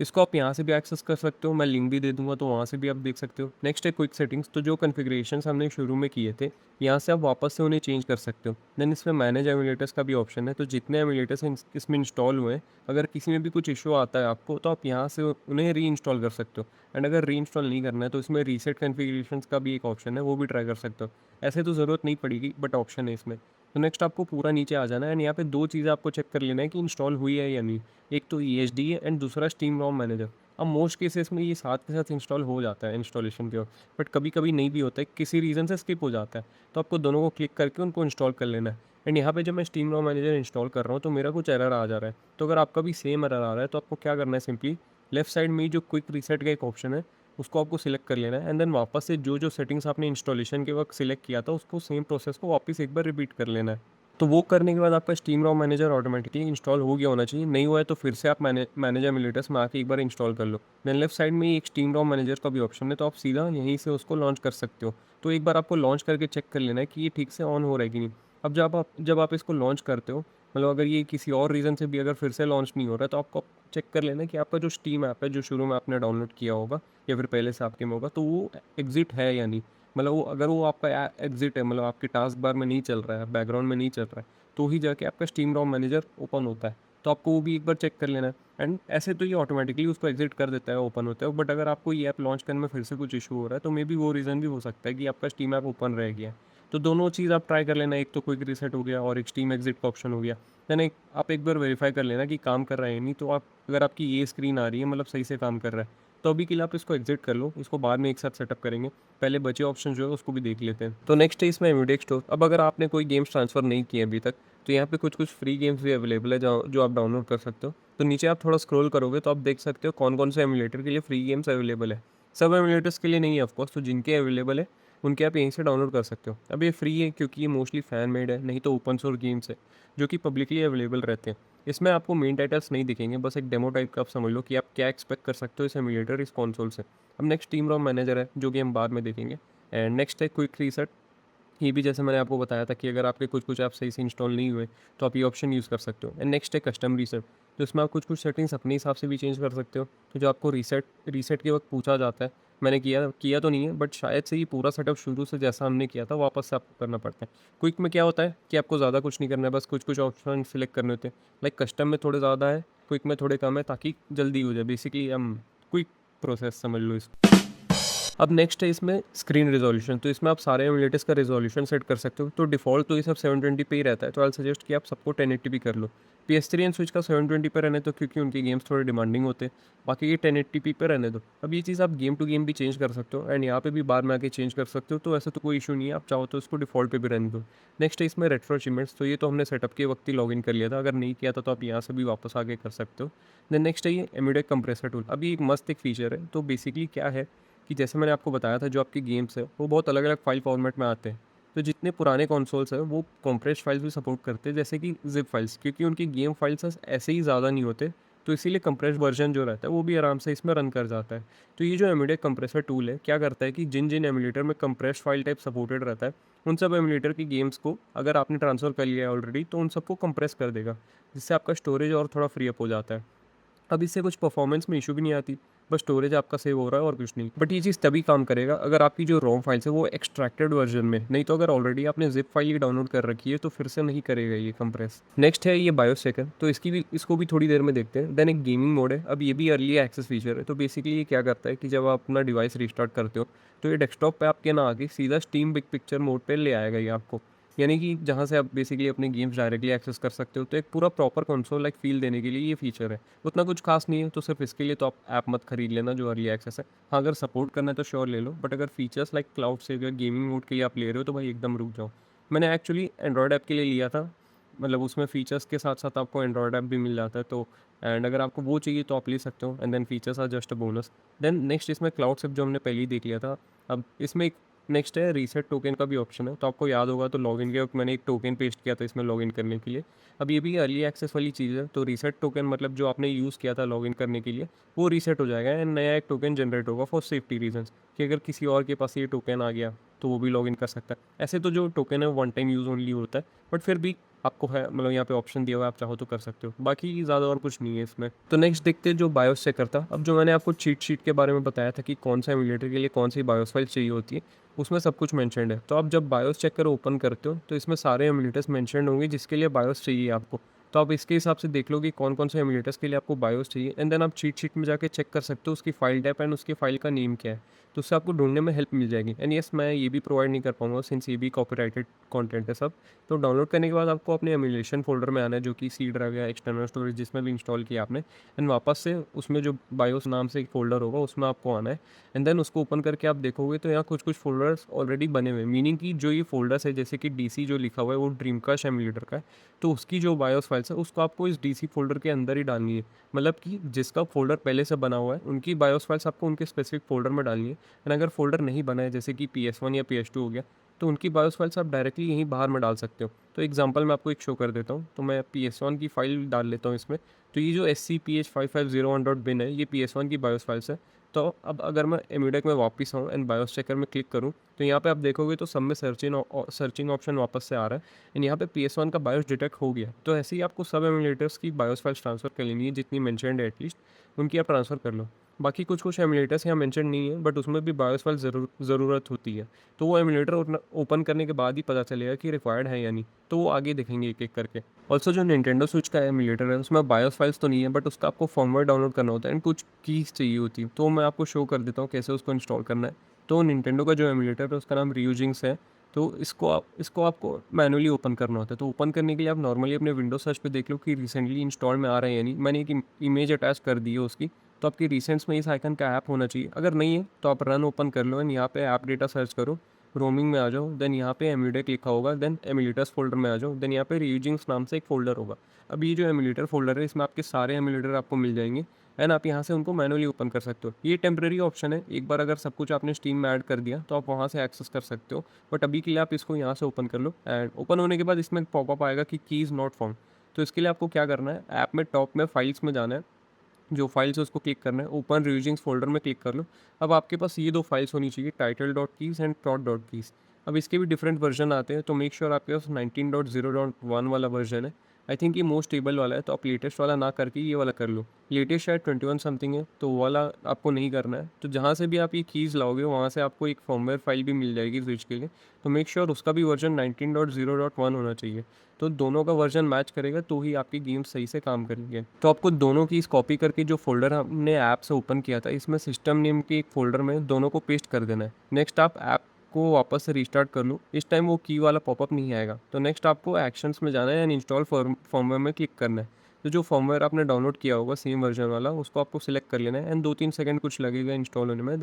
इसको आप यहाँ से भी एक्सेस कर सकते हो, मैं लिंक भी दे दूँगा तो वहाँ से भी आप देख सकते हो। नेक्स्ट है क्विक सेटिंग्स, तो जो कॉन्फ़िगरेशंस हमने शुरू में किए थे, यहाँ से आप वापस से उन्हें चेंज कर सकते हो। देन इसमें मैनेज एमुलेटर्स का भी ऑप्शन है, तो जितने एमुलेटर्स इसमें इंस्टॉल हुए हैं, अगर किसी में भी कुछ इश्यू आता है आपको, तो आप यहाँ से उन्हें रीइंस्टॉल कर सकते हो। एंड अगर रीइंस्टॉल नहीं करना है तो इसमें रीसेट कॉन्फ़िगरेशंस का भी एक ऑप्शन है, वो भी ट्राई कर सकते हो। ऐसे तो ज़रूरत नहीं पड़ेगी, बट ऑप्शन है इसमें। तो नेक्स्ट आपको पूरा नीचे आ जाना है एंड यहाँ पे 2 चीज़ें आपको चेक कर लेना है कि इंस्टॉल हुई है या नहीं। एक तो ईएसडी है एंड दूसरा स्टीम रोम मैनेजर। अब मोस्ट केसेस में ये साथ के साथ इंस्टॉल हो जाता है इंस्टॉलेशन के वक्त, बट कभी कभी नहीं भी होता है, किसी रीज़न से स्किप हो जाता है। तो आपको दोनों को क्लिक करके उनको इंस्टॉल कर लेना है। एंड यहाँ पे जब मैं स्टीम रोम मैनेजर इंस्टॉल कर रहा हूँ तो मेरा कुछ एरर आ जा रहा है। तो अगर आपका भी सेम एरर आ रहा है तो आपको क्या करना है, सिंपली लेफ्ट साइड में ही जो क्विक रीसेट का एक ऑप्शन है, उसको आपको सिलेक्ट कर लेना है एंड देन वापस से जो जो सेटिंग्स आपने इंस्टॉलेशन के वक्त सिलेक्ट किया था उसको सेम प्रोसेस को वापस एक बार रिपीट कर लेना है। तो वो करने के बाद आपका स्टीम रोम मैनेजर ऑटोमेटिकली इंस्टॉल हो गया होना चाहिए। नहीं हुआ है तो फिर से आप मैनेज एमुलेटर्स में आके एक बार इंस्टॉल कर लो। देन लेफ्ट साइड में ही एक स्टीम रोम मैनेजर का भी ऑप्शन है, तो आप सीधा यहीं से उसको लॉन्च कर सकते हो। तो एक बार आपको लॉन्च करके चेक कर लेना है कि ये ठीक से ऑन हो रहा है कि नहीं। अब जब आप इसको लॉन्च करते हो, मतलब अगर ये किसी और रीज़न से भी अगर फिर से लॉन्च नहीं हो रहा है, तो आपको चेक कर लेना है कि आपका जो स्टीम ऐप है जो शुरू में आपने डाउनलोड किया होगा या फिर पहले से आपके में होगा, तो वो एग्जिट है या नहीं। मतलब वो अगर वो आपका एग्जिट है, मतलब आपके टास्क बार में नहीं चल रहा है, बैकग्राउंड में नहीं चल रहा है, तो ही जाके आपका स्टीम रोम मैनेजर ओपन होता है। तो आपको वो भी एक बार चेक कर लेना है। एंड ऐसे तो ये ऑटोमेटिकली उसको एग्जिट कर देता है ओपन होता है, बट अगर आपको ये ऐप लॉन्च करने में फिर से कुछ इशू हो रहा है तो मे बी वो रीज़न भी हो सकता है कि आपका स्टीम ऐप ओपन रह गया है। तो दोनों चीज़ आप ट्राई कर लेना, एक तो क्विक रीसेट हो गया और एक स्टीम एग्जिट का ऑप्शन हो गया। देन आप एक बार वेरीफाई कर लेना कि काम कर रहा है या नहीं। तो आप अगर आपकी ये स्क्रीन आ रही है, मतलब सही से काम कर रहा है, तो अभी के लिए आप इसको एग्जिट कर लो, इसको बाद में एक साथ सेटअप करेंगे। पहले बचे ऑप्शन जो है उसको भी देख लेते हैं। तो नेक्स्ट है इसमें इमीडिएट स्टोर। अब अगर आपने कोई गेम्स ट्रांसफ़र नहीं किए अभी तक, तो यहाँ पे कुछ कुछ फ्री गेम्स भी अवेलेबल है जो आप डाउनलोड कर सकते हो। तो नीचे आप थोड़ा स्क्रॉल करोगे तो आप देख सकते हो कौन कौन से एमुलेटर के लिए फ्री गेम्स अवेलेबल है। सब एमुलेटर्स के लिए नहीं है ऑफकोर्स, तो जिनके अवेलेबल है उनके आप यहीं से डाउनलोड कर सकते हो। अब ये फ्री है क्योंकि ये मोस्टली फ़ैन मेड है, नहीं तो ओपन सोर्स गेम्स है जो कि पब्लिकली अवेलेबल रहते हैं। इसमें आपको मेन टाइटल्स नहीं दिखेंगे, बस एक डेमो टाइप का आप समझ लो कि आप क्या एक्सपेक्ट कर सकते हो इस एमुलेटर, इस कंसोल से। अब नेक्स्ट टीम रोम मैनेजर है जो कि हम बाद में देखेंगे। एंड नेक्स्ट है क्विक रीसेट। ये भी जैसे मैंने आपको बताया था कि अगर आपके कुछ कुछ ऐप सही से इंस्टॉल नहीं हुए तो आप ये ऑप्शन यूज़ कर सकते हो। एंड नेक्स्ट है कस्टम रीसेट, तो इसमें आप कुछ कुछ सेटिंग्स अपने हिसाब से भी चेंज कर सकते हो। तो जो आपको रीसेट रीसेट के वक्त पूछा जाता है, मैंने किया किया तो नहीं है, बट शायद से ये पूरा सेटअप शुरू से जैसा हमने किया था वापस से आपको करना पड़ता है। क्विक में क्या होता है कि आपको ज़्यादा कुछ नहीं करना है, बस कुछ कुछ ऑप्शन सेलेक्ट करने होते हैं। लाइक कस्टम में थोड़े ज़्यादा है, क्विक में थोड़े कम है, ताकि जल्दी हो जाए। बेसिकली हम क्विक प्रोसेस समझ लो इसको। अब नेक्स्ट है इसमें स्क्रीन रिजोल्यूशन, तो इसमें आप सारे एमुलेटर्स का रिजोल्यूशन सेट कर सकते हो। तो डिफ़ॉल्ट तो ये सब 720 पे ही रहता है, तो आई सजेस्ट कि आप सबको 1080p कर लो। PS3 एंड स्विच का 720 पे रहने दो क्योंकि उनके गेम्स थोड़े डिमांडिंग होते हैं। बाकी ये 1080p पे रहने दो। अब ये चीज़ आप गेम टू गेम भी चेंज कर सकते हो एंड यहाँ पे भी बाद में आके चेंज कर सकते हो, तो ऐसा तो कोई इशू नहीं है, आप चाहो तो इसको डिफ़ॉल्ट पे भी रहने दो। नेक्स्ट है इसमें रेट्रो अचीवमेंट्स, तो ये तो हमने सेटअप के वक्त ही लॉगिन कर लिया था, अगर नहीं किया था तो आप यहाँ से भी वापस आके कर सकते हो। देन नेक्स्ट है ये एमुलेट कंप्रेसर टूल। अब ये एक मस्त एक फीचर है। तो बेसिकली क्या है कि जैसे मैंने आपको बताया था, जो आपकी गेम्स है वो बहुत अलग अलग फाइल फॉर्मेट में आते हैं। तो जितने पुराने कंसोल्स हैं वो कंप्रेस्ड फाइल्स भी सपोर्ट करते हैं, जैसे कि जिप फाइल्स, क्योंकि उनकी गेम फाइल्स ऐसे ही ज़्यादा नहीं होते। तो इसीलिए कंप्रेस्ड वर्जन जो रहता है वो भी आराम से इसमें रन कर जाता है। तो ये जो एमुलेट कंप्रेसर टूल है क्या करता है कि जिन जिन एमुलेटर में कंप्रेस्ड फाइल टाइप सपोर्टेड रहता है, उन सब एमुलेटर की गेम्स को अगर आपने ट्रांसफ़र कर लिया है ऑलरेडी, तो उन सबको कंप्रेस कर देगा, जिससे आपका स्टोरेज और थोड़ा फ्री अप हो जाता है। अब इससे कुछ परफॉर्मेंस में इशू भी नहीं आती, बस स्टोरेज आपका सेव हो रहा है और कुछ नहीं। बट ये चीज़ तभी काम करेगा अगर आपकी जो रोम फाइल्स है वो एक्सट्रैक्टेड वर्जन में, नहीं तो अगर ऑलरेडी आपने जिप फाइल ही डाउनलोड कर रखी है तो फिर से नहीं करेगा ये कंप्रेस। नेक्स्ट है ये बायोसेकंड, तो इसको भी थोड़ी देर में देखते हैं। देन एक गेमिंग मोड है। अब ये भी अर्ली एक्सेस फीचर है। तो बेसिकली ये क्या करता है कि जब आप अपना डिवाइस रिस्टार्ट करते हो तो ये डेस्कटॉप पे आपके ना आके सीधा स्टीम बिग पिक्चर मोड पे ले आएगा ये आपको, यानी कि जहाँ से आप बेसिकली अपने गेम्स डायरेक्टली एक्सेस कर सकते हो। तो एक पूरा प्रॉपर कंसोल लाइक फील देने के लिए ये फीचर है। उतना कुछ खास नहीं है, तो सिर्फ इसके लिए तो आप ऐप मत खरीद लेना जो अर्ली एक्सेस है। हाँ, अगर सपोर्ट करना है तो श्योर ले लो, बट अगर फीचर्स लाइक क्लाउड सेव या गेमिंग मोड के लिए आप ले रहे हो तो भाई एकदम रुक जाओ। मैंने एक्चुअली एंड्रॉयड ऐप के लिए लिया था, मतलब उसमें फीचर्स के साथ साथ आपको एंड्रॉयड ऐप भी मिल जाता है। तो एंड अगर आपको वो चाहिए तो आप ले सकते हो, and then features are just a bonus. Then next इसमें क्लाउड सेव जो हमने पहले ही देख लिया था। अब इसमें एक नेक्स्ट है रीसेट टोकन का भी ऑप्शन है। तो आपको याद होगा तो लॉगिन के वक्त मैंने एक टोकन पेस्ट किया था इसमें लॉगिन करने के लिए। अब ये भी अर्ली एक्सेस वाली चीज़ है। तो रीसेट टोकन मतलब जो आपने यूज़ किया था लॉगिन करने के लिए वो रीसेट हो जाएगा एंड नया एक टोकन जनरेट होगा फॉर सेफ्टी रीजंस, कि अगर किसी और के पास ये टोकन आ गया तो वो भी लॉगिन कर सकता है। ऐसे तो जो टोकन है वन टाइम यूज़ ओनली होता है, बट फिर भी आपको है मतलब यहाँ पे ऑप्शन दिया हुआ है, आप चाहो तो कर सकते हो। बाकी ज़्यादा और कुछ नहीं है इसमें। तो नेक्स्ट देखते हैं जो बायोस चेकर था। अब जो मैंने आपको चीट शीट के बारे में बताया था कि कौन सा एमुलेटर के लिए कौन सी बायोस फाइल चाहिए होती है, उसमें सब कुछ मेंशन्ड है। तो आप जब बायोस चेकर ओपन करते हो तो इसमें सारे एमुलेटर्स मेंशन्ड होंगे जिसके लिए बायोस चाहिए आपको। तो आप इसके हिसाब से देख लो कि कौन कौन से एमुलेटर्स के लिए आपको बायोस चाहिए, एंड देन आप चीट शीट में जाके चेक कर सकते हो उसकी फाइल टाइप एंड उसकी फाइल का नेम क्या है। तो उससे आपको ढूंढने में हेल्प मिल जाएगी। एंड यस, मैं ये भी प्रोवाइड नहीं कर पाऊंगा सिंस ये भी कॉपीराइटेड कंटेंट है सब। तो डाउनलोड करने के बाद आपको अपने एमुलेशन फोल्डर में आना है, जो कि सी ड्राइव या एक्सटर्नल स्टोरेज जिसमें भी इंस्टॉल किया आपने, एंड वापस से उसमें जो बायोस नाम से एक फोल्डर होगा उसमें आपको आना है। एंड देन उसको ओपन करके आप देखोगे तो यहाँ कुछ कुछ फोल्डर्स ऑलरेडी बने हुए हैं, मीनिंग कि जो ये फोल्डर्स है जैसे कि डीसी जो लिखा हुआ है वो ड्रीमकास्ट एमुलेटर का है, तो उसकी जो बायोस फाइल्स है उसको आपको इस डीसी फोल्डर के अंदर ही डालनी है। मतलब कि जिसका फोल्डर पहले से बना हुआ है उनकी बायोस फाइल्स आपको उनके स्पेसिफिक फोल्डर में डालनी है। एंड अगर फोल्डर नहीं बना है जैसे कि PS1 या PS2 हो गया, तो उनकी बायोस फाइल्स आप डायरेक्टली यहीं बाहर में डाल सकते हो। तो एग्जांपल मैं आपको एक शो कर देता हूँ। तो मैं PS1 की फाइल डाल लेता हूँ इसमें। तो ये जो scph5501.bin है ये PS1 की बायोस फाइल्स है। तो अब अगर मैं एम्यूडेक में वापस आऊँ एंड बायोस चेकर में क्लिक करूँ, तो यहाँ पे आप देखोगे तो सब में सर्चिंग ऑप्शन वापस से आ रहा है, एंड यहाँ पे PS1 का बायोस डिटेक्ट हो गया। तो ऐसे ही आपको सब एमुलेटर्स की बायोस फाइल्स ट्रांसफ़र कर लेनी है, जितनी मेंशन्ड है एटलीस्ट उनकी आप ट्रांसफ़र कर लो। बाकी कुछ कुछ एमुलेटर्स यहाँ मेंशन नहीं है, बट उसमें भी बायोस फाइल ज़रूरत होती है। तो वो एमुलेटर ओपन करने के बाद ही पता चलेगा कि रिक्वायर्ड है या नहीं, तो वो आगे देखेंगे एक एक करके। ऑल्सो जो निंटेंडो स्विच का एमुलेटर है उसमें बायोस फाइल्स तो नहीं है, बट उसका आपको फर्मवेयर डाउनलोड करना होता है एंड कुछ कीज़ चाहिए होती है। तो मैं आपको शो कर देता हूँ कैसे उसको इंस्टॉल करना है। तो निंटेंडो का जो एमुलेटर है उसका नाम रीयूजिंग्स है। तो इसको आपको मैनुअली ओपन करना होता है। तो ओपन करने के लिए आप नॉर्मली अपने विंडो सर्च पे देख लो कि रिसेंटली इंस्टॉल में आ रहा है या नहीं। मैंने एक इमेज अटैच कर दी है उसकी। तो आपकी रिसेंट्स में इस आइकन का ऐप होना चाहिए। अगर नहीं है तो आप रन ओपन कर लो एंड यहाँ पे ऐप डेटा सर्च करो, रोमिंग में आ जाओ, देन यहाँ पे एम्यूडेक लिखा होगा, देन एमुलेटर्स फोल्डर में आ जाओ, देन यहाँ पे रीयूजिंग्स नाम से एक फोल्डर होगा। अब ये जो एमुलेटर फोल्डर है इसमें आपके सारे एमुलेटर आपको मिल जाएंगे, एंड आप यहाँ से उनको मैनुअली ओपन कर सकते हो। ये टेम्प्रेरी ऑप्शन है, एक बार अगर सब कुछ आपने स्टीम में ऐड कर दिया तो आप वहाँ से एक्सेस कर सकते हो, बट अभी के लिए आप इसको यहाँ से ओपन कर लो। एंड ओपन होने के बाद इसमें पॉपअप आएगा कि कीज़ नॉट फाउंड। तो इसके लिए आपको क्या करना है, ऐप में टॉप में फाइल्स में जाना है, जो फाइल्स है उसको क्लिक करना है, ओपन रीयूजिंग्स फोल्डर में क्लिक कर लो। अब आपके पास ये दो फाइल्स होनी चाहिए, title dot keys and plot dot keys. अब इसके भी डिफरेंट वर्जन आते हैं, तो मेक श्योर आपके पास 19.0.1 वाला वर्जन है। आई थिंक ये मोस्ट स्टेबल वाला है, तो आप लेटेस्ट वाला ना करके ये वाला कर लो। लेटेस्ट शायद 21 समथिंग है, तो वो वाला आपको नहीं करना है। तो जहाँ से भी आप ये कीज़ लाओगे वहाँ से आपको एक फॉर्मवेयर फाइल भी मिल जाएगी स्विच के लिए। तो मेक श्योर उसका भी वर्जन 19.0.1 होना चाहिए। तो दोनों का वर्जन मैच करेगा तो ही आपकी गेम सही से काम करेंगे। तो आपको दोनों की कॉपी करके जो फोल्डर हमने ऐप से ओपन किया था इसमें सिस्टम नेम के एक फोल्डर में दोनों को पेस्ट कर देना है। नेक्स्ट आप ऐप को वापस से रीस्टार्ट कर लो, इस टाइम वो की वाला पॉपअप नहीं आएगा। तो नेक्स्ट आपको एक्शंस में जाना है एंड इंस्टॉल फॉर्मवेयर में क्लिक करना है। तो जो फॉर्मवेयर आपने डाउनलोड किया होगा सेम वर्जन वाला उसको आपको सिलेक्ट कर लेना है, एंड 2-3 सेकंड कुछ लगेगा इंस्टॉल होने में।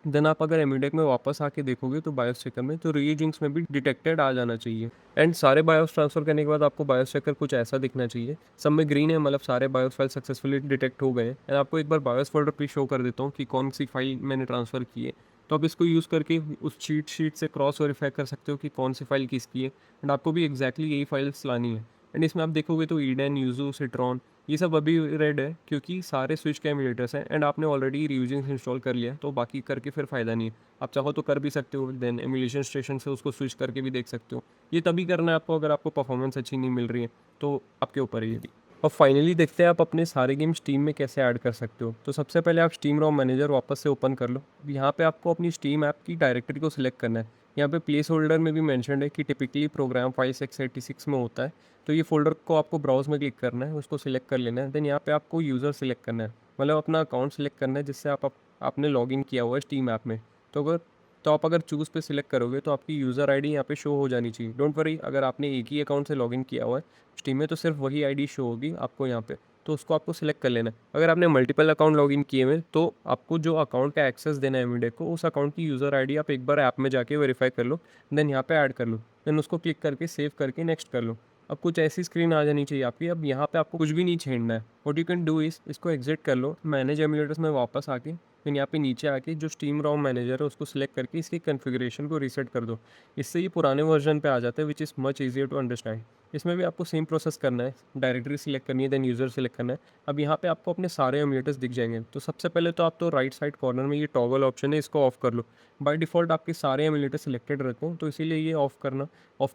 देन आप अगर एम्यूडेक में वापस आके देखोगे तो बायोस चेकर में तो रीजिंग्स में भी डिटेक्टेड आ जाना चाहिए। एंड सारे बायोस ट्रांसफर करने के बाद आपको बायोस चेकर कुछ ऐसा दिखना चाहिए, सब में ग्रीन है, मतलब सारे बायोस फाइल सक्सेसफुली डिटेक्ट हो गए हैं। एंड आपको एक बार बायोस फोल्डर पे शो कर देता हूँ कि कौन सी फाइल मैंने ट्रांसफ़र की है। तो आप इसको यूज़ करके उस शीट से क्रॉस वेरीफाई कर सकते हो कि कौन सी फाइल किसकी है, एंड आपको भी एग्जैक्टली यही फाइल्स लानी है। एंड इसमें आप देखोगे तो ईडन, यूजू, सिट्रॉन ये सब अभी रेड है क्योंकि सारे स्विच के एमुलेटर्स हैं, एंड आपने ऑलरेडी रीयूजिंग्स इंस्टॉल कर लिया, तो बाकी करके फिर फ़ायदा नहीं है। आप चाहो तो कर भी सकते हो, देन एमुलेशन स्टेशन से उसको स्विच करके भी देख सकते हो। ये तभी करना है आपको अगर आपको परफॉर्मेंस अच्छी नहीं मिल रही है, तो आपके ऊपर है ये भी। और फाइनली देखते हैं आप अपने सारे गेम स्टीम में कैसे ऐड कर सकते हो। तो सबसे पहले आप स्टीम रोम मैनेजर वापस से ओपन कर लो। यहाँ पे आपको अपनी स्टीम ऐप की डायरेक्टरी को सिलेक्ट करना है। यहाँ पे प्लेस होल्डर में भी मेंशन्ड है कि टिपिकली प्रोग्राम फाइल्स x86 में होता है। तो ये फोल्डर को आपको ब्राउज में क्लिक करना है, उसको सिलेक्ट कर लेना है। देन यहाँ पे आपको यूज़र सिलेक्ट करना है, मतलब अपना अकाउंट सिलेक्ट करना है जिससे आपने लॉगिन किया हुआ है स्टीम ऐप में। तो आप अगर चूज़ पे सिलेक्ट करोगे तो आपकी यूज़र आईडी यहाँ पे शो हो जानी चाहिए। डोंट वरी, अगर आपने एक ही अकाउंट से लॉगिन किया हुआ है स्टीम में तो सिर्फ वही आईडी शो होगी आपको यहाँ पे। तो उसको आपको सिलेक्ट कर लेना है। अगर आपने मल्टीपल अकाउंट लॉगिन किए हुए तो आपको जो अकाउंट का एक्सेस देना है एमुडेक को, उस अकाउंट की यूज़र आईडी आप एक बार ऐप में जाके वेरीफाई कर लो, देन यहाँ पे ऐड कर लो, देन उसको क्लिक करके सेव करके नेक्स्ट कर लो। अब कुछ ऐसी स्क्रीन आ जानी चाहिए आपकी। अब यहाँ पे आपको कुछ भी नहीं छेड़ना है। What you can do is इसको एग्जिट कर लो, मैनेज एमुलेटर्स में वापस आके फिर यहाँ पे नीचे आके जो स्टीम रोम मैनेजर है उसको सिलेक्ट करके इसकी कॉन्फ़िगरेशन को रीसेट कर दो। इससे ये पुराने वर्जन पे आ जाता है, which is much easier to understand. इसमें भी आपको सेम प्रोसेस करना है, डायरेक्टरी सिलेक्ट करनी है, देन यूज़र सिलेक्ट करना है। अब यहाँ पे आपको अपने सारे एमुलेटर्स दिख जाएंगे। तो सबसे पहले तो आप तो राइट साइड कॉर्नर में ये टॉगल ऑप्शन है, इसको ऑफ कर लो। बाय डिफ़ॉल्ट आपके सारे एमुलेटर सिलेक्टेड रहते हैं, तो इसीलिए ये ऑफ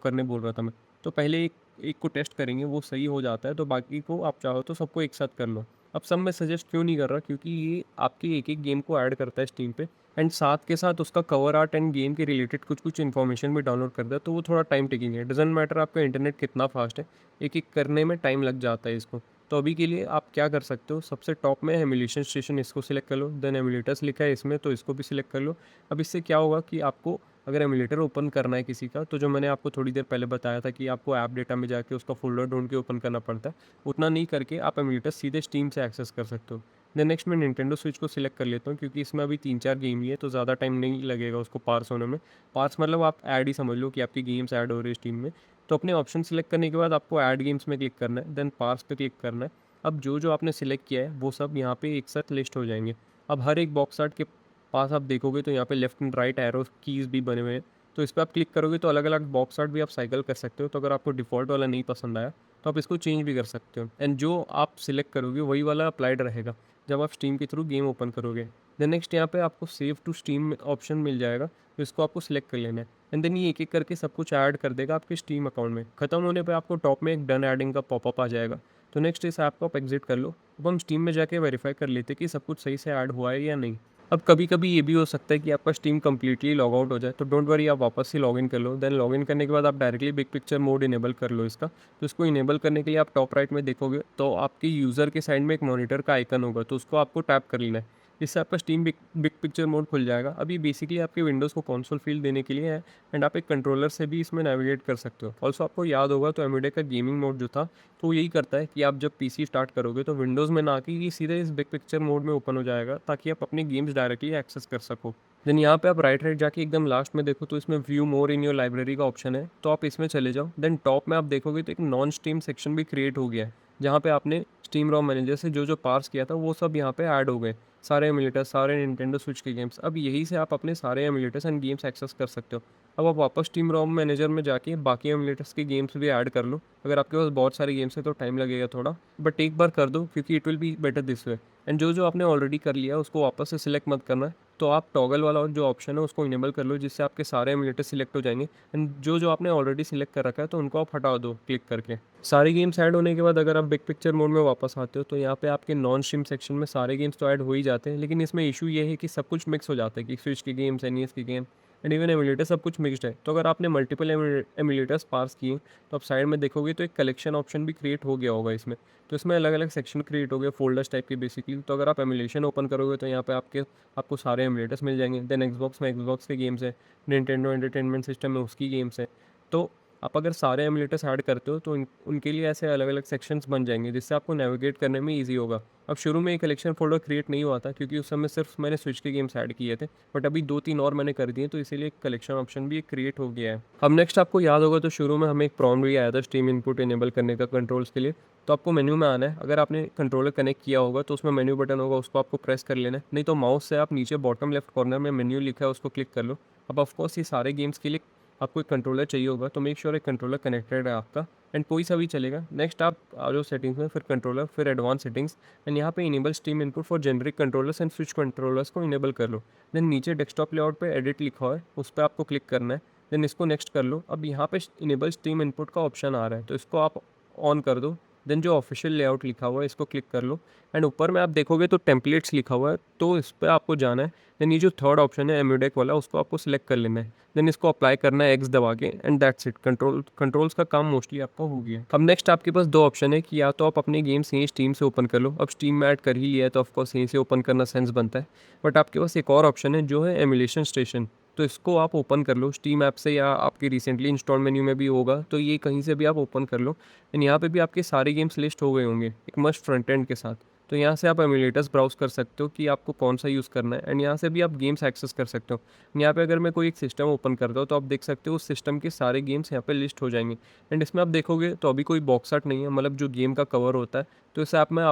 करने बोल रहा था मैं। तो पहले एक एक को टेस्ट करेंगे, वो सही हो जाता है तो बाकी को आप चाहो तो सबको एक साथ कर लो। अब सब मैं सजेस्ट क्यों नहीं कर रहा, क्योंकि ये आपके एक एक गेम को ऐड करता है स्टीम पे, एंड साथ के साथ उसका कवर आर्ट एंड गेम के रिलेटेड कुछ कुछ इन्फॉर्मेशन भी डाउनलोड करता है, तो वो थोड़ा टाइम टेकिंग है। डजेंट मैटर आपका इंटरनेट कितना फास्ट है, एक एक करने में टाइम लग जाता है इसको। तो अभी के लिए आप क्या कर सकते हो, सबसे टॉप में एमुलेशन स्टेशन, इसको सिलेक्ट कर लो। देन एमुलेटर्स लिखा है इसमें, तो इसको भी सिलेक्ट कर लो। अब इससे क्या होगा कि आपको अगर एमुलेटर ओपन करना है किसी का, तो जो मैंने आपको थोड़ी देर पहले बताया था कि आपको ऐप डेटा में जाके उसका फोल्डर ढूंढ के ओपन करना पड़ता है, उतना नहीं करके आप एमुलेटर सीधे स्टीम से एक्सेस कर सकते हो। देन नेक्स्ट मैं निंटेंडो स्विच को सिलेक्ट कर लेता हूँ, क्योंकि इसमें अभी 3-4 गेम ही है, तो ज़्यादा टाइम नहीं लगेगा उसको पार्स होने में। पार्स मतलब आप ऐड ही समझ लो कि आपकी गेम्स ऐड हो रही है स्टीम में। तो अपने ऑप्शन सिलेक्ट करने के बाद आपको ऐड गेम्स में क्लिक करना है, देन पार्स पे क्लिक करना है। अब जो जो आपने सिलेक्ट किया है वो सब यहाँ पे एक साथ लिस्ट हो जाएंगे। अब हर एक बॉक्स आर्ट के पास आप देखोगे तो यहाँ पे left and right arrow keys भी बने हुए हैं, तो इस पर आप क्लिक करोगे तो अलग अलग बॉक्स आर्ट भी आप साइकिल कर सकते हो। तो अगर आपको डिफ़ॉल्ट वाला नहीं पसंद आया तो आप इसको चेंज भी कर सकते हो, एंड जो आप सिलेक्ट करोगे वही वाला अप्लाइड रहेगा जब आप स्टीम के थ्रू गेम ओपन करोगे। देन नेक्स्ट यहाँ पे आपको सेव टू स्टीम ऑप्शन मिल जाएगा, तो इसको आपको सिलेक्ट कर लेना है, एंड देन ये एक एक करके सब कुछ ऐड कर देगा आपके स्टीम अकाउंट में। खत्म होने पे आपको टॉप में एक डन एडिंग का पॉपअप आ जाएगा। तो नेक्स्ट इस ऐप को आप एग्जिट कर लो। अब हम स्टीम में जाके वेरीफाई कर लेते कि सब कुछ सही से ऐड हुआ है या नहीं। अब कभी कभी ये भी हो सकता है कि आपका स्टीम कम्प्लीटली लॉग आउट हो जाए, तो डोंट वरी, आप वापस से लॉगिन कर लो। देन लॉगिन करने के बाद आप directly big picture mode enable कर लो इसका। तो इसको इनेबल करने के लिए आप टॉप राइट में देखोगे तो आपके यूज़र के साइड में एक मॉनिटर का आइकन होगा, तो उसको आपको टैप कर लेना है। इससे आपका स्टीम बिग पिक्चर मोड खुल जाएगा। अभी बेसिकली आपके विंडोज़ को कंसोल फील देने के लिए है, एंड आप एक कंट्रोलर से भी इसमें नेविगेट कर सकते हो। ऑल्सो आपको याद होगा तो एमुलेटर का गेमिंग मोड जो था, तो यही करता है कि आप जब पीसी स्टार्ट करोगे तो विंडोज़ में ना कि ये सीधे इस बिग पिक्चर मोड में ओपन हो जाएगा, ताकि आप अपनी गेम्स डायरेक्टली एक्सेस कर सको। देन यहाँ पे आप राइट जाके एकदम लास्ट में देखो तो इसमें view more in your library का ऑप्शन है, तो आप इसमें चले जाओ। देन टॉप में आप देखोगे तो एक नॉन स्टीम सेक्शन भी क्रिएट हो गया है, जहाँ पे आपने स्टीम रोम मैनेजर से जो जो पार्स किया था वो सब यहाँ पे ऐड हो गए, सारे एमुलेटर्स, सारे निंटेंडो स्विच के गेम्स। अब यहीं से आप अपने सारे एमुलेटर्स एंड गेम्स एक्सेस कर सकते हो। अब आप वापस स्टीम रोम मैनेजर में जाके बाकी एमुलेटर्स के गेम्स भी ऐड कर लो। अगर आपके पास बहुत सारे गेम्स हैं तो टाइम लगेगा थोड़ा, बट एक बार कर दो, क्योंकि it will be better this way. And जो जो आपने ऑलरेडी कर लिया है उसको वापस से सिलेक्ट मत करना है, तो आप टॉगल वाला और जो ऑप्शन है उसको इनेबल कर लो, जिससे आपके सारे एमुलेटर सिलेक्ट हो जाएंगे। एंड जो जो आपने ऑलरेडी सिलेक्ट कर रखा है तो उनको आप हटा दो क्लिक करके। सारी गेम्स ऐड होने के बाद अगर आप बिग पिक्चर मोड में वापस आते हो तो यहाँ पे आपके नॉन स्ट्रीम सेक्शन में सारे गेम्स तो ऐड हो ही जाते हैं, लेकिन इसमें इशू ये है कि सब कुछ मिक्स हो जाता है, कि स्विच के गेम्स, एनईएस के गेम एंड इवन एमुलेटर सब कुछ मिक्स्ड है। तो अगर आपने मल्टीपल एमुलेटर्स पार्स किए तो आप साइड में देखोगे तो एक कलेक्शन ऑप्शन भी क्रिएट हो गया होगा इसमें। तो इसमें अलग अलग सेक्शन क्रिएट हो गए, फोल्डर्स टाइप के बेसिकली। तो अगर आप एमुलेशन ओपन करोगे तो यहाँ पे आपको सारे एमुलेटर्स मिल जाएंगे। देन एक्सबॉक्स में एक्सबॉक्स के गेम्स है, निंटेंडो एंटरटेनमेंट सिस्टम में उसकी गेम्स है। तो आप अगर सारे एमुलेटर्स ऐड करते हो तो उनके लिए ऐसे अलग अलग सेक्शंस बन जाएंगे, जिससे आपको नेविगेट करने में ईजी होगा। अब शुरू में ये कलेक्शन फोल्डर क्रिएट नहीं हुआ था, क्योंकि उस समय सिर्फ मैंने स्विच के गेम्स ऐड किए थे, बट अभी 2-3 और मैंने कर दिए, तो इसीलिए कलेक्शन ऑप्शन भी क्रिएट हो गया है। अब नेक्स्ट आपको याद होगा तो शुरू में हमें एक प्रॉम्प्ट भी आया था स्टीम इनपुट इनेबल करने का कंट्रोल्स के लिए। तो आपको मेन्यू में आना है। अगर आपने कंट्रोलर कनेक्ट किया होगा तो उसमें मेन्यू बटन होगा, उसको आपको प्रेस कर लेना है, नहीं तो माउस से आप नीचे बॉटम लेफ्ट कॉर्नर में मेन्यू लिखा है उसको क्लिक कर लो। अब ऑफकोर्स ये सारे गेम्स के लिए आपको एक कंट्रोलर चाहिए होगा, तो मेक श्योर एक कंट्रोलर कनेक्टेड है आपका, एंड कोई सा भी चलेगा। नेक्स्ट आप आ जाओ सेटिंग्स में, फिर कंट्रोलर, फिर एडवांस सेटिंग्स, एंड यहाँ पे enable steam input for generic controllers and switch controllers को इनेबल कर लो। देन नीचे डेस्कटॉप लेआउट पे एडिट लिखा है, उस पर आपको क्लिक करना है। देन इसको नेक्स्ट कर लो। अब यहाँ पे इनेबल स्टीम इनपुट का ऑप्शन आ रहा है, तो इसको आप ऑन कर दो। देन जो ऑफिशियल लेआउट लिखा हुआ है इसको क्लिक कर लो, एंड ऊपर में आप देखोगे तो टेम्पलेट्स लिखा हुआ है, तो इस पर आपको जाना है। देन ये जो थर्ड ऑप्शन है एम्यूडेक वाला, उसको आपको सिलेक्ट कर लेना है। देन इसको अप्लाई करना है एक्स दबा के, एंड दैट्स इट। कंट्रोल्स का काम मोस्टली आपका हो गया। अब नेक्स्ट आपके पास दो ऑप्शन है कि या तो आप अपने गेम्स यहीं स्टीम से ओपन कर लो। अब स्टीम में ऐड कर ही लिया है तो ऑफकोर्स यहीं से ओपन करना सेंस बनता है, बट आपके पास एक और ऑप्शन है जो है एमुलेशन स्टेशन। तो इसको आप ओपन कर लो स्टीम ऐप से, या आपके रिसेंटली इंस्टॉल मेन्यू में भी होगा, तो ये कहीं से भी आप ओपन कर लो। एंड यहाँ पे भी आपके सारे गेम्स लिस्ट हो गए होंगे एक मस्ट फ्रंट एंड के साथ। तो यहाँ से आप एमुलेटर्स ब्राउज कर सकते हो कि आपको कौन सा यूज़ करना है, एंड यहाँ से भी आप गेम्स एक्सेस कर सकते हो। यहाँ पे अगर मैं कोई एक सिस्टम ओपन करता हूँ तो आप देख सकते हो उस सिस्टम के सारे गेम्स यहाँ पे लिस्ट हो जाएंगे। एंड इसमें आप देखोगे तो अभी कोई बॉक्स आर्ट नहीं है, मतलब जो गेम का कवर होता है, तो इस ऐप में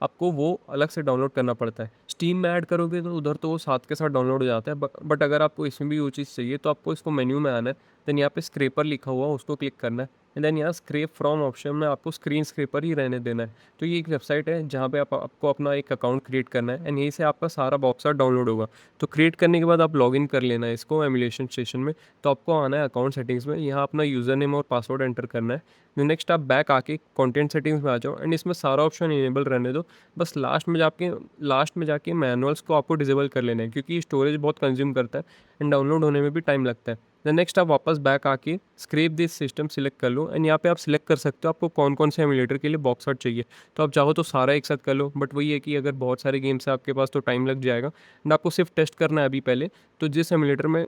आपको वो अलग से डाउनलोड करना पड़ता है। स्टीम में ऐड करोगे तो उधर तो वो साथ के साथ डाउनलोड हो जाता है, बट अगर आपको इसमें भी वो चीज़ चाहिए तो आपको इसको मेन्यू में आना है। देन यहाँ पे स्क्रैपर लिखा हुआ है, उसको क्लिक करना है। एंड देन यहाँ स्क्रैप फ्रॉम ऑप्शन में आपको स्क्रीन स्क्रैपर ही रहने देना है। तो ये एक वेबसाइट है जहाँ पे आपको अपना एक अकाउंट क्रिएट करना है, एंड यहीं से आपका सारा बॉक्स आर्ट डाउनलोड होगा। तो क्रिएट करने के बाद आप लॉगिन कर लेना है इसको एमुलेशन स्टेशन में। तो आपको आना है अकाउंट सेटिंग्स में, यहाँ अपना यूज़र नेम और पासवर्ड एंटर करना है। नेक्स्ट आप बैक आके कंटेंट सेटिंग्स में आ जाओ, एंड इसमें सारा ऑप्शन इनेबल रहने दो। बस लास्ट में जाके मैनुअल्स को आपको डिसेबल कर लेना है, क्योंकि स्टोरेज बहुत कंज्यूम करता है एंड डाउनलोड होने में भी टाइम लगता है। देन नेक्स्ट आप वापस बैक आके स्क्रैप दिस सिस्टम सिलेक्ट कर लो, एंड यहाँ पे आप सिलेक्ट कर सकते हो आपको कौन कौन से एमुलेटर के लिए बॉक्स आर्ट चाहिए। तो आप चाहो तो सारा एक साथ कर लो, बट वही है कि अगर बहुत सारे गेम्स है आपके पास तो टाइम लग जाएगा, एंड आपको सिर्फ टेस्ट करना है अभी पहले। तो जिस एमुलेटर में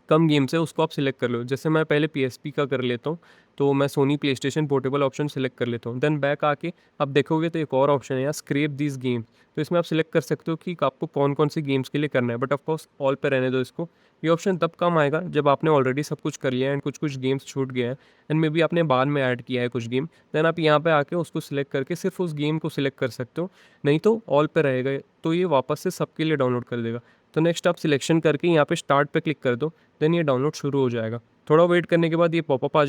कम गेम्स है उसको आप सिलेक्ट कर लो। जैसे मैं पहले पीएसपी का कर लेता हूँ, तो मैं Sony PlayStation portable option select कर लेता हूँ। देन बैक आके आप देखोगे तो एक और ऑप्शन है यहाँ स्क्रैप दिस गेम। तो इसमें आप सिलेक्ट कर सकते हो कि आपको कौन कौन सी गेम्स के लिए करना है, बट ऑफकोर्स ऑल पे रहने दो इसको। ये ऑप्शन तब काम आएगा जब आपने ऑलरेडी सब कुछ कर लिया है एंड कुछ कुछ गेम्स छूट गए हैं, एंड मे बी आपने बाद में ऐड किया है कुछ गेम। देन आप यहाँ पे आके उसको सिलेक्ट करके सिर्फ उस गेम को सिलेक्ट कर सकते हो, नहीं तो ऑल पे रहेगा। तो ये वापस से सबके लिए डाउनलोड कर देगा। तो नेक्स्ट आप सिलेक्शन करके यहाँ पे स्टार्ट पे क्लिक कर दो। देन ये डाउनलोड शुरू हो जाएगा। थोड़ा वेट करने के बाद ये पॉपअप आ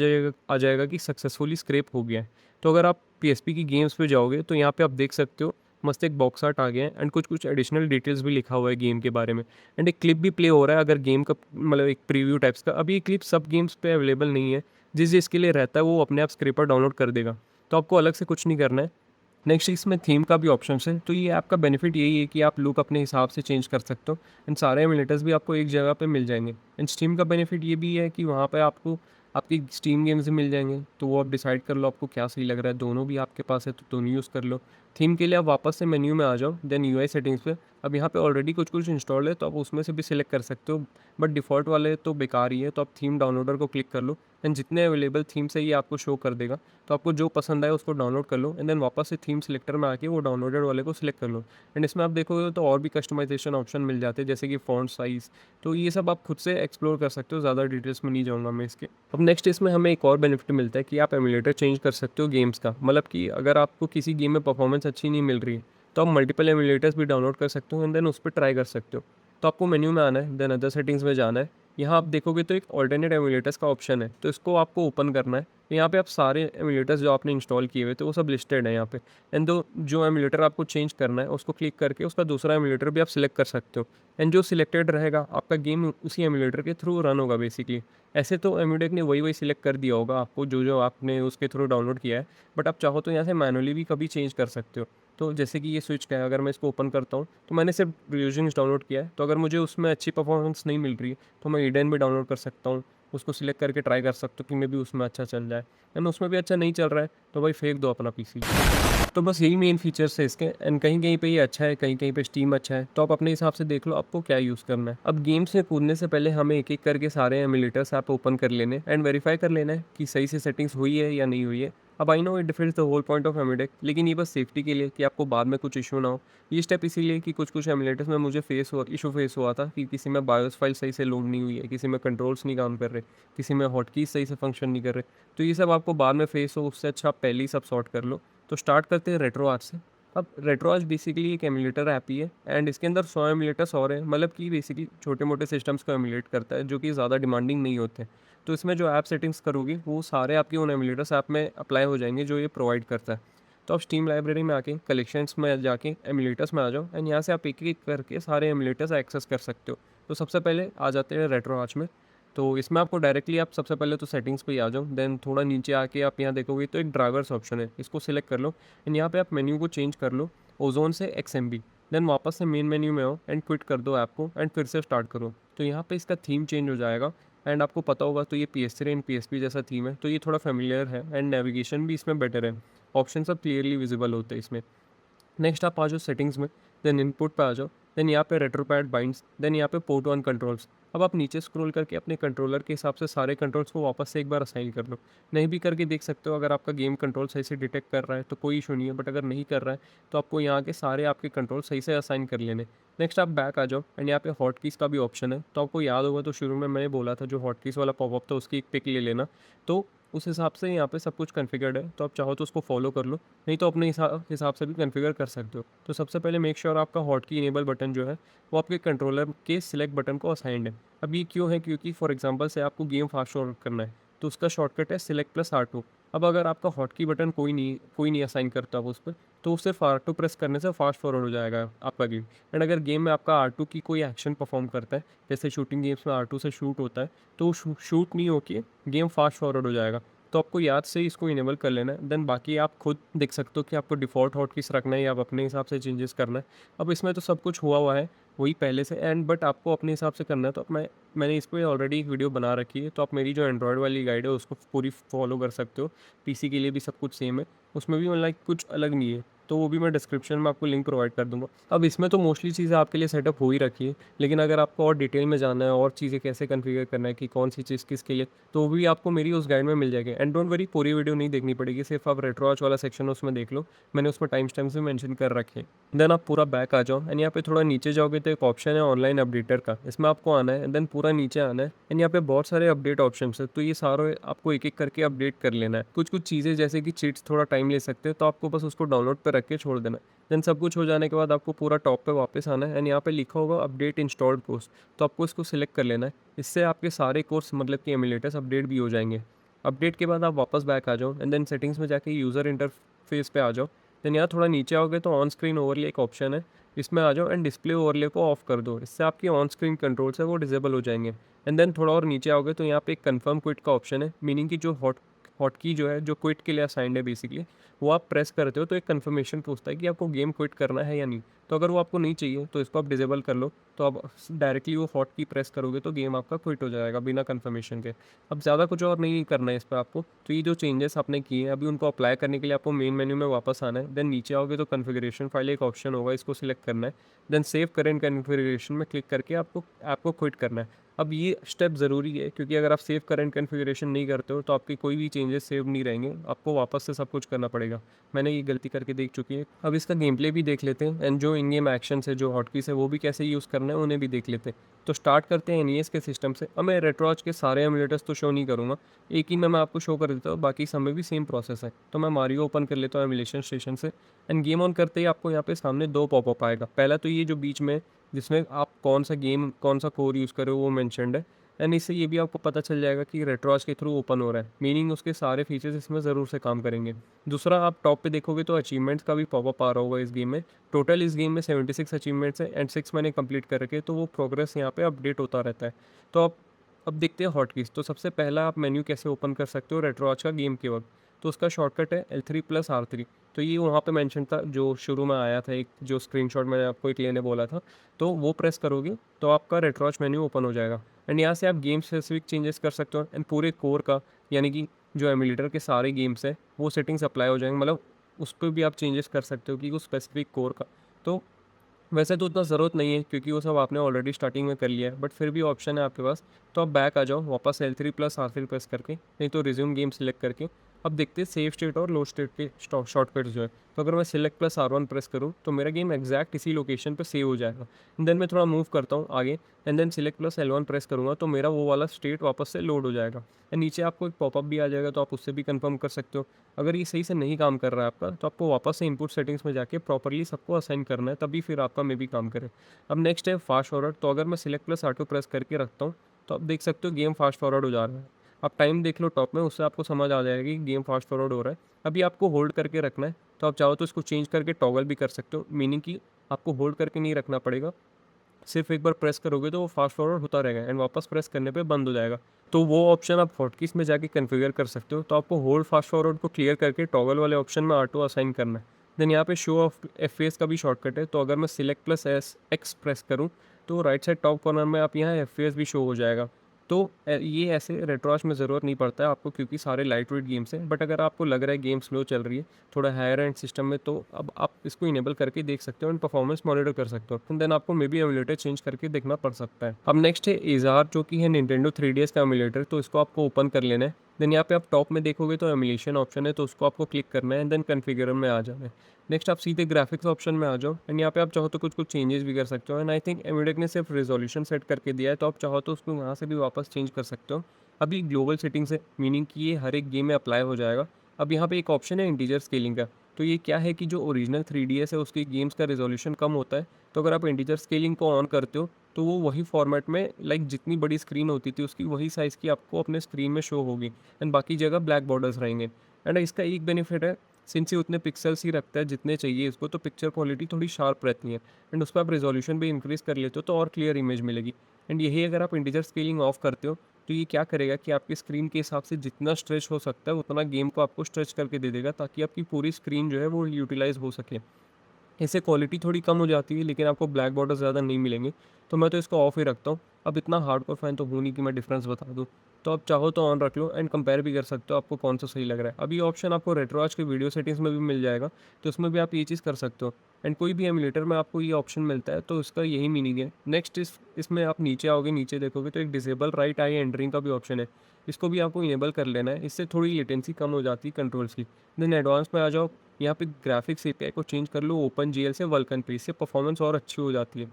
जाएगा कि सक्सेसफुली स्क्रैप हो गया है। तो अगर आप पीएसपी की गेम्स पे जाओगे तो यहाँ पे आप देख सकते हो मस्त एक बॉक्स आर्ट आ गया है, एंड कुछ कुछ एडिशनल डिटेल्स भी लिखा हुआ है गेम के बारे में। एंड एक क्लिप भी प्ले हो रहा है, अगर गेम का मतलब एक प्रीव्यू टाइप्स का। अभी ये क्लिप सब गेम्स पे अवेलेबल नहीं है, जिस जिसके लिए रहता है वो अपने आप स्क्रैपर डाउनलोड कर देगा। तो आपको अलग से कुछ नहीं करना है। नेक्स्ट इसमें थीम का भी ऑप्शन है। तो ये ऐप का बेनिफिट यही है कि आप लुक अपने हिसाब से चेंज कर सकते हो, एंड सारे एमुलेटर्स भी आपको एक जगह पे मिल जाएंगे। एंड स्टीम का बेनिफिट ये भी है कि वहाँ पे आपको आपकी स्टीम गेम्स भी मिल जाएंगे, तो वो आप डिसाइड कर लो आपको क्या सही लग रहा है। दोनों भी आपके पास है तो दोनों यूज़ कर लो। थीम के लिए आप वापस से मेन्यू में आ जाओ, देन यूआई सेटिंग्स पे। अब यहाँ पे ऑलरेडी कुछ कुछ इंस्टॉल है तो आप उसमें से भी सिलेक्ट कर सकते हो, बट डिफ़ॉल्ट वाले तो बेकार ही है। तो आप थीम डाउनलोडर को क्लिक कर लो, एंड जितने अवेलेबल थीम्स है ये आपको शो कर देगा। तो आपको जो पसंद आए उसको डाउनलोड कर लो, एंड देन वापस से थीम सिलेक्टर में आके वो डाउनलोडेड वाले को सिलेक्ट कर लो। एंड इसमें आप देखोगे तो और भी कस्टमाइजेशन ऑप्शन मिल जाते हैं, जैसे कि फ़ॉन्ट साइज़। तो ये सब आप खुद से एक्सप्लोर कर सकते हो, ज़्यादा डिटेल्स में नहीं जाऊँगा मैं इसके। अब नेक्स्ट इसमें हमें एक और बेनिफिट मिलता है कि आप एमुलेटर चेंज कर सकते हो गेम्स का। मतलब कि अगर आपको किसी गेम में परफॉर्मेंस अच्छी नहीं मिल रही है तो आप मल्टीपल एमुलेटर्स भी डाउनलोड कर सकते हो, एंड देन उस पर ट्राई कर सकते हो। तो आपको मेन्यू में आना है, देन अदर सेटिंग्स में जाना है। यहाँ आप देखोगे तो एक ऑल्टरनेट एमुलेटर्स का ऑप्शन है, तो इसको आपको ओपन करना है। तो यहाँ पे आप सारे एमुलेटर्स जो आपने इंस्टॉल किए हुए थे वो सब लिस्टेड है यहाँ पे। एंड जो एमुलेटर आपको चेंज करना है उसको क्लिक करके उसका दूसरा एमुलेटर भी आप सिलेक्ट कर सकते हो, एंड जो सिलेक्टेड रहेगा आपका गेम उसी एमुलेटर के थ्रू रन होगा बेसिकली। ऐसे तो एमुलेट ने वही वही सिलेक्ट कर दिया होगा आपको जो जो आपने उसके थ्रू डाउनलोड किया है, बट आप चाहो तो यहाँ से मैनुअली भी कभी चेंज कर सकते हो। तो जैसे कि ये स्विच का है, अगर मैं इसको ओपन करता हूँ तो मैंने सिर्फ रिविजन्स डाउनलोड किया है, तो अगर मुझे उसमें अच्छी परफॉर्मेंस नहीं मिल रही है तो मैं ईडन भी डाउनलोड कर सकता हूँ। उसको सिलेक्ट करके ट्राई कर सकते हो कि मे भी उसमें अच्छा चल जाए, एंड उसमें भी अच्छा नहीं चल रहा है तो भाई फेंक दो अपना पीसी। तो बस यही मेन फीचर्स है इसके, एंड कहीं कहीं पे ये अच्छा है, कहीं कहीं पे स्टीम अच्छा है। तो आप अपने हिसाब से देख लो आपको क्या यूज़ करना है। अब गेम्स में कूदने से पहले हमें एक एक करके सारे एमुलेटर्स आप ओपन कर लेने एंड वेरीफाई कर लेना है कि सही से सेटिंग्स हुई है या नहीं हुई है। अब I know it defends the whole point of emulate, लेकिन ये बस सेफ्टी के लिए कि आपको बाद में कुछ इशू ना हो। ये स्टेप इसीलिए कि कुछ कुछ एमुलेटर्स में मुझे इशू फेस हुआ था कि किसी में बायोस फाइल सही से लोड नहीं हुई है, किसी में कंट्रोल्स नहीं काम कर रहे, किसी में हॉटकीज सही से फंक्शन नहीं कर रहे। तो ये सब आपको बाद में फेस हो, उससे अच्छा आप पहले ही सब सॉर्ट कर लो। तो स्टार्ट करते हैं रेट्रोआर्च से। अब रेट्रोआर्च बेसिकली एक एमुलेटर ऐप ही है, एंड इसके अंदर 100 एमुलेटर्स और हैं। मतलब कि बेसिकली छोटे मोटे सिस्टम्स को एमुलेट करता है जो कि ज़्यादा डिमांडिंग नहीं होते। तो इसमें जो ऐप सेटिंग्स करोगे वो सारे आपके उन एमुलेटर्स ऐप में अप्लाई हो जाएंगे जो ये प्रोवाइड करता है। तो आप स्टीम लाइब्रेरी में आके कलेक्शंस में जाके एमुलेटर्स में आ जाओ, एंड यहाँ से आप एक एक करके सारे एमुलेटर्स एक्सेस कर सकते हो। तो सबसे पहले आ जाते हैं रेट्रोआर्च में। तो इसमें आपको डायरेक्टली आप सबसे पहले तो सेटिंग्स पे ही आ जाओ, देन थोड़ा नीचे आके आप यहाँ देखोगे तो एक ड्राइवर्स ऑप्शन है, इसको सिलेक्ट कर लो, एंड यहाँ पे आप मेन्यू को चेंज कर लो ओजोन से XMB। देन वापस से मेन मेन्यू में आओ एंड क्विट कर दो ऐप को एंड फिर से स्टार्ट करो। तो यहाँ पे इसका थीम चेंज हो जाएगा, एंड आपको पता होगा तो ये PS3 एंड PSP जैसा थीम है, तो ये थोड़ा फेमिलियर है एंड नेविगेशन भी इसमें बेटर है। ऑप्शन सब क्लियरली विजिबल होते हैं इसमें। नेक्स्ट आप आ जाओ सेटिंग्स में, देन इनपुट पे आ जाओ, देन यहाँ पे रेट्रोपैड बाइंड्स, देन यहाँ पे पोर्ट ऑन कंट्रोल्स। अब आप नीचे स्क्रॉल करके अपने कंट्रोलर के हिसाब से सारे कंट्रोल्स को वापस से एक बार असाइन कर लो। नहीं भी करके देख सकते हो, अगर आपका गेम कंट्रोल सही से डिटेक्ट कर रहा है तो कोई इशू नहीं है, बट अगर नहीं कर रहा है तो आपको यहाँ के सारे आपके कंट्रोल सही से असाइन कर लेने। नेक्स्ट आप बैक आ जाओ, एंड यहाँ पे हॉट कीज़ का भी ऑप्शन है। तो आपको याद होगा तो शुरू में मैंने बोला था जो हॉट कीज़ वाला पॉपअप था उसकी एक पिक ले लेना। तो उस हिसाब से यहाँ पे सब कुछ कॉन्फ़िगर्ड है, तो आप चाहो तो उसको फॉलो कर लो, नहीं तो अपने हिसाब से भी कॉन्फ़िगर कर सकते हो। तो सबसे पहले मेक श्योर आपका हॉटकी इनेबल बटन जो है, वो आपके कंट्रोलर के सिलेक्ट बटन को असाइन्ड है। अब ये क्यों है? क्योंकि फॉर एग्ज़ाम्पल से आपको गेम फास्ट फॉरवर्ड करना है, तो उसका शॉर्टकट है सिलेक्ट प्लस R2। अब अगर आपका हॉटकी बटन कोई नहीं असाइन करता हो उस पे, तो सिर्फ R2 प्रेस करने से फास्ट फॉरवर्ड हो जाएगा आपका गेम। एंड अगर गेम में आपका R2 की कोई एक्शन परफ़ॉर्म करता है, जैसे शूटिंग गेम्स में R2 से शूट होता है, तो शूट नहीं होके गेम फास्ट फॉरवर्ड हो जाएगा। तो आपको याद से ही इसको इनेबल कर लेना है। देन बाकी आप खुद देख सकते हो कि आपको डिफ़ॉल्ट हॉटकीज़ रखना है या आप अपने हिसाब से चेंजेस करना है। अब इसमें तो सब कुछ हुआ है वही पहले से, एंड बट आपको अपने हिसाब से करना है, तो मैंने इस पे ऑलरेडी एक वीडियो बना रखी है, तो आप मेरी जो एंड्रॉयड वाली गाइड है उसको पूरी फॉलो कर सकते हो। पीसी के लिए भी सब कुछ सेम है, उसमें भी मतलब कुछ अलग नहीं है, तो वो भी मैं डिस्क्रिप्शन में आपको लिंक प्रोवाइड कर दूँगा। अब इसमें तो मोस्टली चीज़ें आपके लिए सेटअप हो ही रखी है, लेकिन अगर आपको और डिटेल में जानना है और चीज़ें कैसे कॉन्फ़िगर करना है कि कौन सी चीज़ किसके लिए, तो वो भी आपको मेरी उस गाइड में मिल जाएगी। एंड डोंट वरी, पूरी वीडियो नहीं देखनी पड़ेगी, सिर्फ आप रेट्रो वाला सेक्शन है उसमें देख लो, मैंने उसमें टाइम स्टैम्प्स भी मेंशन कर रखे हैं। देन आप पूरा बैक आ जाओ, एंड यहाँ पे थोड़ा नीचे जाओगे तो एक ऑप्शन है ऑनलाइन अपडेटर का, इसमें आपको आना है, एंड देन पूरा नीचे आना है, एंड यहाँ पे बहुत सारे अपडेट ऑप्शन है, तो ये सारे आपको एक एक करके अपडेट कर लेना है। कुछ कुछ चीज़ें जैसे कि चीट्स थोड़ा टाइम ले सकते हैं, तो आपको बस उसको डाउनलोड पर रख के छोड़ देना है। देन सब कुछ हो जाने के बाद आपको पूरा टॉप पे वापस आना है, एंड यहाँ पे लिखा होगा अपडेट इंस्टॉल्ड कोर्स, तो आपको इसको सिलेक्ट कर लेना है। इससे आपके सारे कोर्स मतलब कि एमुलेटर्स अपडेट भी हो जाएंगे। अपडेट के बाद आप वापस बैक आ जाओ, एंड देन सेटिंग्स में जाके यूज़र इंटरफेस पे आ जाओ। देन यहाँ थोड़ा नीचे आओगे तो ऑन स्क्रीन ओवरले एक ऑप्शन है, इसमें आ जाओ, एंड डिस्प्ले ओवरले को ऑफ कर दो, इससे आपकी ऑन स्क्रीन कंट्रोल्स है वो डिसेबल हो जाएंगे। एंड देन थोड़ा और नीचे आओगे तो यहाँ पे एक कन्फर्म क्विट का ऑप्शन है, मीनिंग कि जो हॉटकी जो है, जो क्विट के लिए असाइंड है बेसिकली, वो आप प्रेस करते हो तो एक कन्फर्मेशन पूछता है कि आपको गेम क्विट करना है या नहीं। तो अगर वो आपको नहीं चाहिए तो इसको आप डिसेबल कर लो, तो आप डायरेक्टली वो हॉटकी प्रेस करोगे तो गेम आपका क्विट हो जाएगा बिना कन्फर्मेशन के। अब ज़्यादा कुछ और नहीं करना है इस पर आपको, तो ये जो चेंजेस आपने किए हैं अभी, उनको अप्लाई करने के लिए आपको मेन मेन्यू में वापस आना है। देन नीचे आओगे तो कॉन्फ़िगरेशन फाइल एक ऑप्शन होगा, इसको सिलेक्ट करना है। देन सेव करेंट कॉन्फ़िगरेशन में क्लिक करके आपको ऐप को क्विट करना है। अब ये स्टेप ज़रूरी है, क्योंकि अगर आप सेव करंट कॉन्फ़िगरेशन नहीं करते हो तो आपके कोई भी चेंजेस सेव नहीं रहेंगे, आपको वापस से सब कुछ करना पड़ेगा। मैंने ये गलती करके देख चुकी है। अब इसका गेम प्ले भी देख लेते हैं, एंड जो इन गेम एक्शंस है, जो हॉटकीज़ है, वो भी कैसे यूज़ करना है उन्हें भी देख लेते हैं। तो स्टार्ट करते हैं एनईएस के सिस्टम से। अब मैं रेट्रोज के सारे एमुलेटर्स तो शो नहीं करूँगा, एक ही में मैं आपको शो कर देता हूँ, बाकी सब में भी सेम प्रोसेस है। तो मैं मारियो ओपन कर लेता हूँ एमुलेशन स्टेशन से, एंड गेम ऑन करते ही आपको यहाँ पे सामने दो पॉपअप आएगा। पहला तो ये जो बीच में, जिसमें आप कौन सा गेम कौन सा कोर यूज़ कर रहे हो वो मैंशनड है, एंड इससे ये भी आपको पता चल जाएगा कि रेट्रोज के थ्रू ओपन हो रहा है, मीनिंग उसके सारे फीचर्स इसमें ज़रूर से काम करेंगे। दूसरा, आप टॉप पे देखोगे तो अचीवमेंट्स का भी पॉपअप आ रहा होगा इस गेम में। टोटल इस गेम में 76 अचीवमेंट्स हैं, एंड 6 मैंने कंप्लीट कर रखे, तो वो प्रोग्रेस यहाँ पे अपडेट होता रहता है। तो आप अब देखते हैं हॉटकीज़। तो सबसे पहला आप मेन्यू कैसे ओपन कर सकते हो रेट्रोज का गेम के वक्त, तो उसका शॉर्टकट है L3+R3। तो ये वहाँ पे मेंशन था जो शुरू में आया था, एक जो स्क्रीनशॉट मैंने आपको एक लेने बोला था, तो वो प्रेस करोगे तो आपका रेट्रोज मेन्यू ओपन हो जाएगा। एंड यहाँ से आप गेम स्पेसिफिक चेंजेस कर सकते हो, एंड पूरे कोर का, यानी कि जो एमुलेटर के सारे गेम्स हैं वो सेटिंग्स अप्लाई हो जाएंगे, मतलब उस पर भी आप चेंजेस कर सकते हो कि वो स्पेसिफिक कोर का। तो वैसे तो उतना ज़रूरत नहीं है, क्योंकि वो सब आपने ऑलरेडी स्टार्टिंग में कर लिया है, बट फिर भी ऑप्शन है आपके पास। तो आप बैक आ जाओ वापस L3+R3 प्रेस करके, नहीं तो रिज्यूम गेम सेलेक्ट करके। अब देखते हैं सेव स्टेट और लो स्टेट के शॉर्टकट्स जो है। तो अगर मैं Select+R1 प्रेस करूँ तो मेरा गेम एग्जैक्ट इसी लोकेशन पे सेव हो जाएगा। देन मैं थोड़ा मूव करता हूँ आगे, एंड देन Select+L1 प्रेस करूँगा तो मेरा वो वाला स्टेट वापस से लोड हो जाएगा, एंड नीचे आपको एक पॉपअप भी आ जाएगा, तो आप उससे भी कंफर्म कर सकते हो। अगर ये सही से नहीं काम कर रहा है आपका, तो आपको वापस से इनपुट सेटिंग्स में जाके प्रॉपर्ली सबको असाइन करना है, तभी फिर आपका मे भी काम करे। अब नेक्स्ट है फास्ट फॉरवर्ड। तो अगर मैं Select+R2 प्रेस करके रखता हूँ तो आप देख सकते हो गेम फास्ट फॉरवर्ड हो जा रहा है। आप टाइम देख लो टॉप में, उससे आपको समझ आ जाएगा कि गेम फास्ट फॉरवर्ड हो रहा है। अभी आपको होल्ड करके रखना है, तो आप चाहो तो इसको चेंज करके टॉगल भी कर सकते हो, मीनिंग कि आपको होल्ड करके नहीं रखना पड़ेगा, सिर्फ एक बार प्रेस करोगे तो वो फास्ट फॉरवर्ड होता रहेगा, एंड वापस प्रेस करने पे बंद हो जाएगा। तो वो ऑप्शन आप हॉटकीज में जाके कन्फिगर कर सकते हो। तो आपको होल्ड फास्ट फॉरवर्ड को क्लियर करके टॉगल वाले ऑप्शन में R2 असाइन करना है। देन यहाँ पे शो ऑफ FPS का भी शॉर्टकट है, तो अगर मैं Select+X प्रेस करूँ तो राइट साइड टॉप कॉर्नर में आप यहाँ FPS भी शो हो जाएगा। तो ये ऐसे रेट्रोज में ज़रूरत नहीं पड़ता है आपको, क्योंकि सारे लाइट वेट गेम्स हैं। बट अगर आपको लग रहा है गेम स्लो चल रही है थोड़ा हायर एंड सिस्टम में, तो अब आप इसको इनेबल करके देख सकते हो एंड परफॉर्मेंस मॉनिटर कर सकते हो। देन आपको मे बी एमुलेटर चेंज करके देखना पड़ सकता है। अब नेक्स्ट है इजार, जो कि है Nintendo 3DS का एमुलेटर, तो इसको आपको ओपन कर लेना है। देन यहाँ पे आप टॉप में देखोगे तो एमुलेशन ऑप्शन है, तो उसको आपको क्लिक करना है, एंड देन कॉन्फ़िगर में आ जाना है। नेक्स्ट आप सीधे ग्राफिक्स ऑप्शन में आ जाओ, एंड यहाँ पे आप चाहो तो कुछ कुछ चेंजेस भी कर सकते हो। एंड आई थिंक एमुलेट ने सिर्फ रेजोल्यूशन सेट करके दिया है, तो आप चाहो तो उसको वहाँ से भी वापस चेंज कर सकते हो। अब ये ग्लोबल सेटिंग्स है, मीनिंग कि ये हर एक गेम में अप्लाई हो जाएगा। अब यहाँ पे एक ऑप्शन है इंटीजर स्केलिंग का। तो ये क्या है कि जो ओरिजिनल 3DS है उसकी गेम्स का रेजोल्यूशन कम होता है, तो अगर आप इंटीजर स्केलिंग को ऑन करते हो तो वो वही फॉर्मेट में, लाइक जितनी बड़ी स्क्रीन होती थी उसकी वही साइज़ की आपको अपने स्क्रीन में शो होगी, एंड बाकी जगह ब्लैक बॉर्डर्स रहेंगे। एंड इसका एक बेनिफिट है, सिंस ये उतने पिक्सल्स ही रखता है जितने चाहिए इसको, तो पिक्चर क्वालिटी थोड़ी शार्प रहती है, एंड उस पर आप रेजोल्यूशन भी इंक्रीज़ कर लेते हो तो और क्लियर इमेज मिलेगी। एंड यही अगर आप इंटीजर स्केलिंग ऑफ करते हो तो ये क्या करेगा कि आपकी स्क्रीन के हिसाब से जितना स्ट्रेच हो सकता है उतना गेम को आपको स्ट्रेच करके दे देगा, ताकि आपकी पूरी स्क्रीन जो है वो यूटिलाइज हो सके। इससे क्वालिटी थोड़ी कम हो जाती है लेकिन आपको ब्लैक बॉर्डर ज़्यादा नहीं मिलेंगे, तो मैं तो इसको ऑफ ही रखता हूँ। अब इतना हार्डकोर फैन तो हूँ नहीं कि मैं डिफरेंस बता दूँ, तो आप चाहो तो ऑन रख लो एंड कंपेयर भी कर सकते हो आपको कौन सा सही लग रहा है। अब ये ऑप्शन आपको रेट्रोआज के वीडियो सेटिंग्स में भी मिल जाएगा, तो उसमें भी आप ये चीज़ कर सकते हो। एंड कोई भी एमुलेटर में आपको ये ऑप्शन मिलता है तो इसका यही मीनिंग है। नेक्स्ट इसमें आप नीचे आओगे, नीचे देखोगे तो एक डिसेबल राइट आई एंडरिंग का भी ऑप्शन है, इसको भी आपको इनेबल कर लेना है, इससे थोड़ी लेटेंसी कम हो जाती है कंट्रोल्स की। देन एडवांस में आ जाओ, यहाँ पे ग्राफिक्स एपीआई को चेंज कर लो ओपन जीएल से वल्कन पे, इससे परफॉर्मेंस और अच्छी हो जाती है।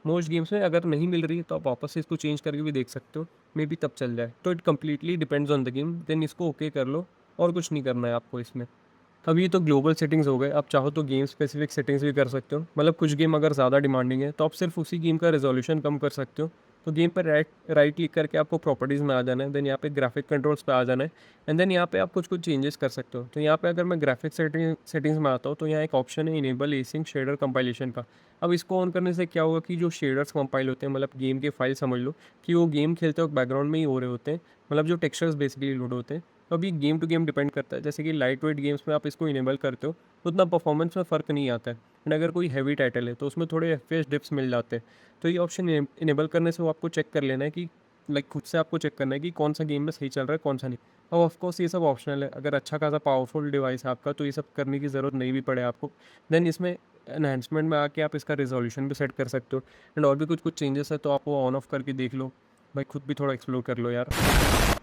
मोस्ट गेम्स में अगर नहीं मिल रही है तो आप वापस से इसको चेंज करके भी देख सकते हो, मे बी तब चल जाए। तो it completely depends on the game. Then इसको ओके कर लो, और कुछ नहीं करना है आपको इसमें। अब ये तो ग्लोबल सेटिंग्स हो गए, आप चाहो तो गेम स्पेसिफिक सेटिंग्स भी कर सकते हो, मतलब कुछ गेम अगर ज़्यादा डिमांडिंग है तो आप सिर्फ उसी गेम का रेजोल्यूशन कम कर सकते हो। तो गेम पर राइट क्लिक करके आपको प्रॉपर्टीज़ में आ जाना है, देन यहाँ पे ग्राफिक कंट्रोल्स पे आ जाना है, एंड देन यहाँ पे आप कुछ कुछ चेंजेस कर सकते हो। तो यहाँ पे अगर मैं ग्राफिक सेटिंग्स में आता हूँ तो यहाँ एक ऑप्शन है इनेबल एसिंग शेडर कंपाइलेशन का। अब इसको ऑन करने से क्या होगा कि जो शेडर्स कंपाइल होते हैं, मतलब गेम के फाइल समझ लो कि वो गेम खेलते वक्त बैकग्राउंड में ही हो रहे होते हैं, मतलब जो टेक्सचर्स बेसिकली लोड होते हैं। तो अभी गेम टू गेम डिपेंड करता है, जैसे कि लाइट वेट गेम्स में आप इसको इनेबल करते हो तो उतना परफॉर्मेंस में फ़र्क नहीं आता है, एंड अगर कोई हैवी टाइटल है तो उसमें थोड़े एफपीएस डिप्स मिल जाते हैं। तो ये ऑप्शन इनेबल करने से वो आपको चेक कर लेना है कि, लाइक खुद से आपको चेक करना है कि कौन सा गेम में सही चल रहा है कौन सा नहीं। और ऑफकोर्स ये सब ऑप्शनल है, अगर अच्छा खासा पावरफुल डिवाइस है आपका तो ये सब करने की ज़रूरत नहीं भी पड़े आपको। देन इसमें एनहांसमेंट में आके आप इसका रेजोल्यूशन भी सेट कर सकते हो, एंड और भी कुछ कुछ चेंजेस है तो आप वो ऑन ऑफ करके देख लो, भाई खुद भी थोड़ा एक्सप्लोर कर लो यार।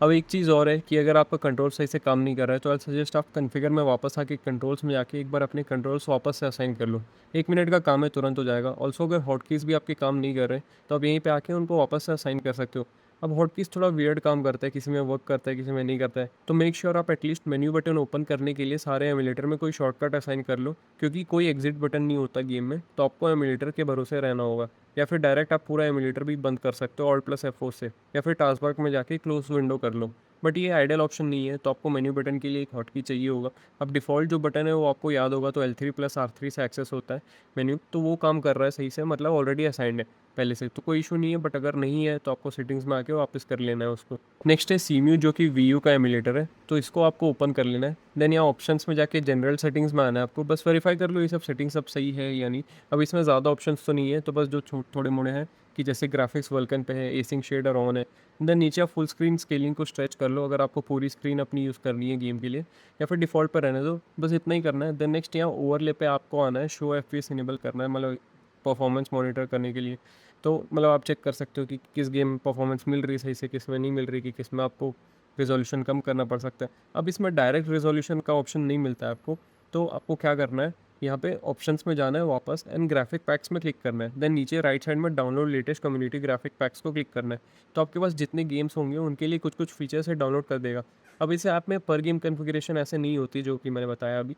अब एक चीज़ और है कि अगर आपका कंट्रोल सही से काम नहीं कर रहा है तो आई सजेस्ट आप कॉन्फ़िगर में वापस आके कंट्रोल्स में जाके एक बार अपने कंट्रोल्स वापस से असाइन कर लो। 1 मिनट का काम है, तुरंत हो जाएगा। ऑल्सो अगर हॉटकीज़ भी आपके काम नहीं कर रहे तो आप यहीं पे आके उनको वापस से असाइन कर सकते हो। अब हॉटकीज़ थोड़ा वियर्ड काम करता है, किसी में वर्क करता है किसी में नहीं करता है, तो मेक श्योर आप एटलीस्ट मेन्यू बटन ओपन करने के लिए सारे एमुलेटर में कोई शॉर्टकट असाइन कर लो, क्योंकि कोई एग्जिट बटन नहीं होता गेम में, तो आपको एमुलेटर के भरोसे रहना होगा। या फिर डायरेक्ट आप पूरा एमुलेटर भी बंद कर सकते हो Alt+F4 से, या फिर टास्क बार में जाके क्लोज विंडो कर लो। बट ये आइडियल ऑप्शन नहीं है, तो आपको मेन्यू बटन के लिए एक हॉटकी चाहिए होगा। अब डिफ़ॉल्ट जो बटन है वो आपको याद होगा, तो L3+R3 से एक्सेस होता है मेन्यू, तो वो काम कर रहा है सही से, मतलब ऑलरेडी असाइंड है पहले से, तो कोई इशू नहीं है। बट अगर नहीं है तो आपको सेटिंग्स में आके वापस कर लेना है उसको। नेक्स्ट है सीम्यू, जो कि वीयू का एमुलेटर है, तो इसको आपको ओपन कर लेना है। देन यहाँ ऑप्शंस में जाके जनरल सेटिंग्स में आना है आपको, बस वेरीफाई कर लो ये सब सेटिंग्स सब सही है या नहीं। अब इसमें ज़्यादा ऑप्शंस तो नहीं है, तो बस जो थोड़े मोड़े हैं कि जैसे ग्राफिक्स वल्कन पे है, एसिंग शेडर ऑन है। देन नीचे आप फुल स्क्रीन स्केलिंग को स्ट्रेच कर लो अगर आपको पूरी स्क्रीन अपनी यूज़ करनी है गेम के लिए, या फिर डिफ़ॉल्ट पर रहने दो, बस इतना ही करना है। देन नेक्स्ट यहाँ ओवरले पे आपको आना है, शो एफपीएस इनेबल करना है, मतलब परफॉर्मेंस मॉनिटर करने के लिए। तो मतलब आप चेक कर सकते हो कि किस गेम में परफॉर्मेंस मिल रही है सही से, किस में नहीं मिल रही, कि किस में आपको रेजोल्यूशन कम करना पड़ सकता है। अब इसमें डायरेक्ट रेजोल्यूशन का ऑप्शन नहीं मिलता है आपको, तो आपको क्या करना है, यहाँ पे ऑप्शंस में जाना है वापस, एंड ग्राफिक पैक्स में क्लिक करना है। देन नीचे राइट साइड में download latest community graphic PACS को क्लिक करना है। तो आपके पास जितने गेम्स होंगे उनके लिए कुछ कुछ फीचर्स है डाउनलोड कर देगा। अब इसे ऐप में पर गेम कन्फिगरेशन ऐसे नहीं होती जो कि मैंने बताया अभी,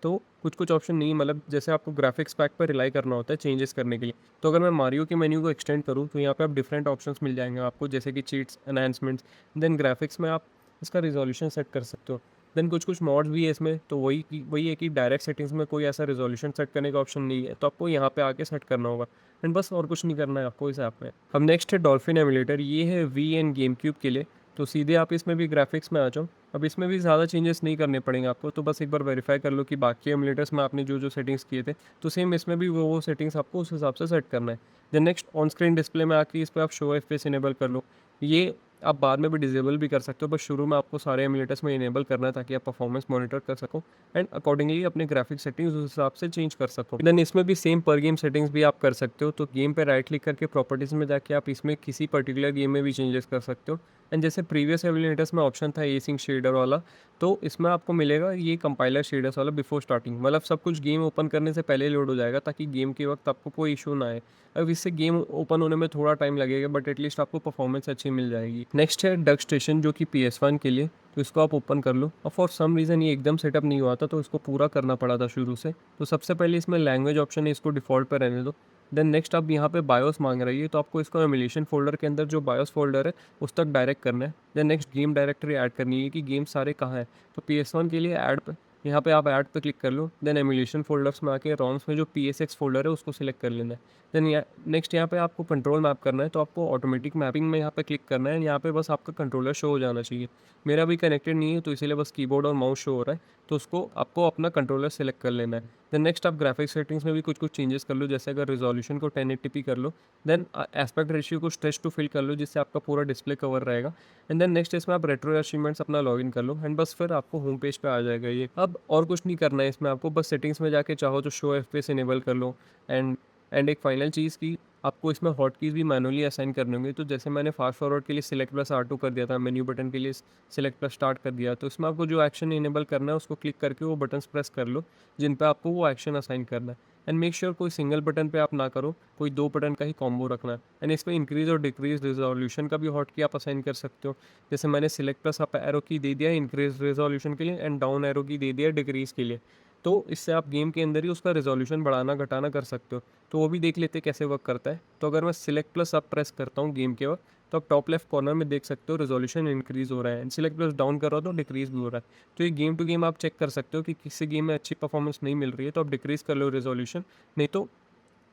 तो कुछ कुछ ऑप्शन नहीं, मतलब जैसे आपको ग्राफिक्स पैक पर रिलाई करना होता है चेंजेस करने के लिए। तो अगर मैं मारियो के मेन्यू को एक्सटेंड करूँ तो यहाँ पे आप डिफरेंट ऑप्शंस मिल जाएंगे आपको, जैसे कि चीट्स, एनहांसमेंट्स। देन ग्राफिक्स में आप इसका रिजोल्यूशन सेट कर सकते हो। देन कुछ कुछ मॉड्स भी है इसमें, तो वही है कि डायरेक्ट सेटिंग्स में कोई ऐसा रिजोल्यूशन सेट करने का ऑप्शन नहीं है, तो आपको यहाँ पे आके सेट करना होगा। एंड बस और कुछ नहीं करना है आपको इस ऐप में। अब नेक्स्ट है डॉल्फिन एमुलेटर, ये है वी एंड गेम क्यूब के लिए, तो सीधे आप इसमें भी ग्राफिक्स में आ जाओ। अब इसमें भी ज़्यादा चेंजेस नहीं करने पड़ेंगे आपको, तो बस एक बार वेरीफाई कर लो कि बाकी एमुलेटर्स में आपने जो जो सेटिंग्स किए थे, तो सेम इसमें भी वो सेटिंग्स आपको उस हिसाब से सेट करना है। Then next on screen display में आके इस पर आप शो एफपीएस इनेबल कर लो। ये आप बाद में भी डिसेबल भी कर सकते हो, बस शुरू में आपको सारे एमुलेटर्स में इनेबल करना है ताकि आप परफॉर्मेंस मॉनिटर कर सको, एंड अकॉर्डिंगली अपने ग्राफिक सेटिंग्स उस हिसाब से चेंज कर सको। देन इसमें भी सेम पर गेम सेटिंग्स भी आप कर सकते हो, तो गेम पे राइट क्लिक करके प्रॉपर्टीज़ में जाके आप इसमें किसी पर्टिकुलर गेम में भी चेंजेस कर सकते हो। एंड जैसे प्रीवियस एमुलेटर्स में ऑप्शन था एसिंग शेडर वाला, तो इसमें आपको मिलेगा ये कंपाइलर शेडर्स वाला बिफोर स्टार्टिंग, मतलब सब कुछ गेम ओपन करने से पहले लोड हो जाएगा ताकि गेम के वक्त आपको कोई इशू ना आए। अब इससे गेम ओपन होने में थोड़ा टाइम लगेगा बट एटलीस्ट आपको परफॉर्मेंस अच्छी मिल जाएगी। नेक्स्ट है डक स्टेशन जो कि PS1 के लिए, तो इसको आप ओपन कर लो। और फॉर सम रीज़न ये एकदम सेटअप नहीं हुआ था तो इसको पूरा करना पड़ा था शुरू से। तो सबसे पहले इसमें लैंग्वेज ऑप्शन है, इसको डिफ़ॉल्ट पर रहने दो। देन नेक्स्ट अब यहाँ पे बायोस मांग रही है, तो आपको इसको एमुलेशन फ़ोल्डर के अंदर जो बायोस फ़ोल्डर है उस तक डायरेक्ट करना है। Then next game directory add करनी है कि गेम सारे कहाँ हैं। तो PS1 के लिए ऐड पे, यहाँ पे आप ऐड पे क्लिक कर लो। देन एमुलेशन फ़ोल्डर्स में आके रोम्स में जो PSX फ़ोल्डर है उसको सिलेक्ट कर लेना है। देन नेक्स्ट यहाँ पे आपको कंट्रोल मैप करना है, तो आपको ऑटोमेटिक मैपिंग में यहाँ पे क्लिक करना है। यहाँ पे बस आपका कंट्रोलर शो हो जाना चाहिए। मेरा भी कनेक्टेड नहीं है तो इसीलिए बस कीबोर्ड और माउस शो हो रहा है, तो उसको आपको अपना कंट्रोलर सेलेक्ट कर लेना है। देन नेक्स्ट आप ग्राफिक्स सेटिंग्स में भी कुछ कुछ चेंजेस कर लो, जैसे अगर रिजोल्यूशन को 1080p कर लो। देन एस्पेक्ट रेशियो को स्ट्रेच टू फिल कर लो जिससे आपका पूरा डिस्प्ले कवर रहेगा। एंड देन नेक्स्ट इसमें आप रेट्रो अचीवमेंट्स अपना लॉगिन कर लो एंड बस फिर आपको होम पेज पे आ जाएगा ये। अब और कुछ नहीं करना है इसमें आपको, बस सेटिंग्स में जाके चाहो तो शो FPS इनेबल कर लो। एंड एक फाइनल चीज़ की आपको इसमें हॉट कीज़ भी मैनुअली असाइन करने होंगे। तो जैसे मैंने फास्ट फॉरवर्ड के लिए सिलेक्ट प्लस R2 कर दिया था, मेन्यू बटन के लिए सिलेक्ट प्लस स्टार्ट कर दिया, तो इसमें आपको जो एक्शन इनेबल करना है उसको क्लिक करके वो बटन्स प्रेस कर लो जिन पे आपको वो एक्शन असाइन करना है। एंड मेक श्योर कोई सिंगल बटन पे आप ना करो, कोई 2 बटन का ही कॉम्बो रखना है। एंड इस पे इंक्रीज और डिक्रीज रिजोल्यूशन का भी हॉट की आप असाइन कर सकते हो। जैसे मैंने सिलेक्ट प्लस अप एरो की दे दिया इंक्रीज रिजोल्यूशन के लिए एंड डाउन एरो की दे दिया डिक्रीज के लिए। तो इससे आप गेम के अंदर ही उसका रिजोल्यूशन बढ़ाना घटाना कर सकते हो। तो वो भी देख लेते हैं कैसे वर्क करता है। तो अगर मैं सिलेक्ट प्लस अप प्रेस करता हूँ गेम के वक्त, तो आप टॉप लेफ्ट कॉर्नर में देख सकते हो रिजोल्यूशन इंक्रीज हो रहा है, एंड सिलेक्ट प्लस डाउन कर रहा हो तो डिक्रीज भी हो रहा है। तो ये गेम टू गेम आप चेक कर सकते हो कि किसी गेम में अच्छी परफॉर्मेंस नहीं मिल रही है तो आप डिक्रीज कर लो रिजोल्यूशन, नहीं तो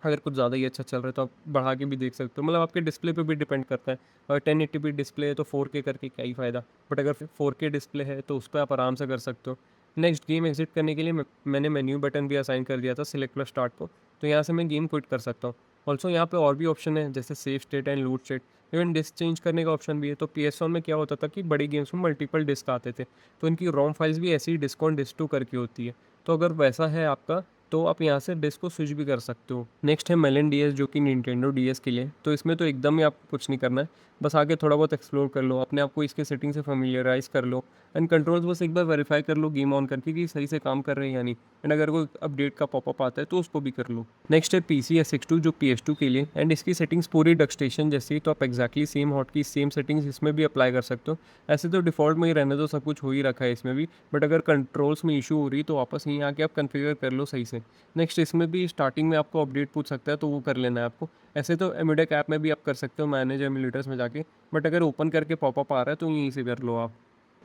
अगर कुछ ज़्यादा ही अच्छा चल रहा है तो आप बढ़ा के भी देख सकते हो। मतलब आपके डिस्प्ले पे भी डिपेंड करता है। और 1080p डिस्प्ले है तो 4K करके क्या ही फ़ायदा। बट अगर 4K डिस्प्ले है तो उस पर आप आराम से कर सकते हो। नेक्स्ट गेम एग्जिट करने के लिए मैंने मेन्यू बटन भी असाइन कर दिया था सिलेक्ट प्लस स्टार्ट को, तो यहाँ से मैं गेम क्विट कर सकता हूँ। ऑल्सो यहाँ पे और भी ऑप्शन है जैसे सेव स्टेट एंड लूट स्टेट, इवन डिस्क चेंज करने का ऑप्शन भी है। तो PS1 में क्या होता था कि बड़ी गेम्स में मल्टीपल डिस्क आते थे, तो इनकी रोम फाइल्स भी ऐसी डिस्क ऑन डिस्क टू करके होती है। तो अगर वैसा है आपका तो आप यहाँ से डिस्क को स्विच भी कर सकते हो। नेक्स्ट है मेलन DS जो कि निंटेंडो DS के लिए, तो इसमें तो एकदम ही आपको कुछ नहीं करना है, बस आगे थोड़ा बहुत एक्सप्लोर कर लो, अपने आप को इसके सेटिंग से फेमिलियराइज कर लो। एंड कंट्रोल्स बस एक बार वेरीफाई कर लो गेम ऑन करके कि सही से काम कर रहे हैं या नहीं। एंड अगर कोई अपडेट का पॉपअप आता है तो उसको भी कर लो। नेक्स्ट है PC SX2 जो PS2 के लिए, एंड इसकी सेटिंग्स पूरी डक स्टेशन जैसी है, तो आप एक्जैक्टली सेम हॉट की सेम सेटिंग्स इसमें भी अप्लाई कर सकते हो। ऐसे तो डिफ़ॉल्ट में ही रहने दो, सब कुछ हो ही रखा है इसमें भी, बट अगर कंट्रोल्स में इशू हो रही तो वापस यहीं आके आप कन्फिगर कर लो सही से। नेक्स्ट इसमें भी स्टार्टिंग में आपको अपडेट पूछ सकता है तो वो कर लेना है आपको। ऐसे तो एमुडेक ऐप में भी आप कर सकते हो मैनेज एमुलेटर्स में जाके, बट अगर ओपन करके पॉपअप आ रहा है तो यहीं से कर लो आप।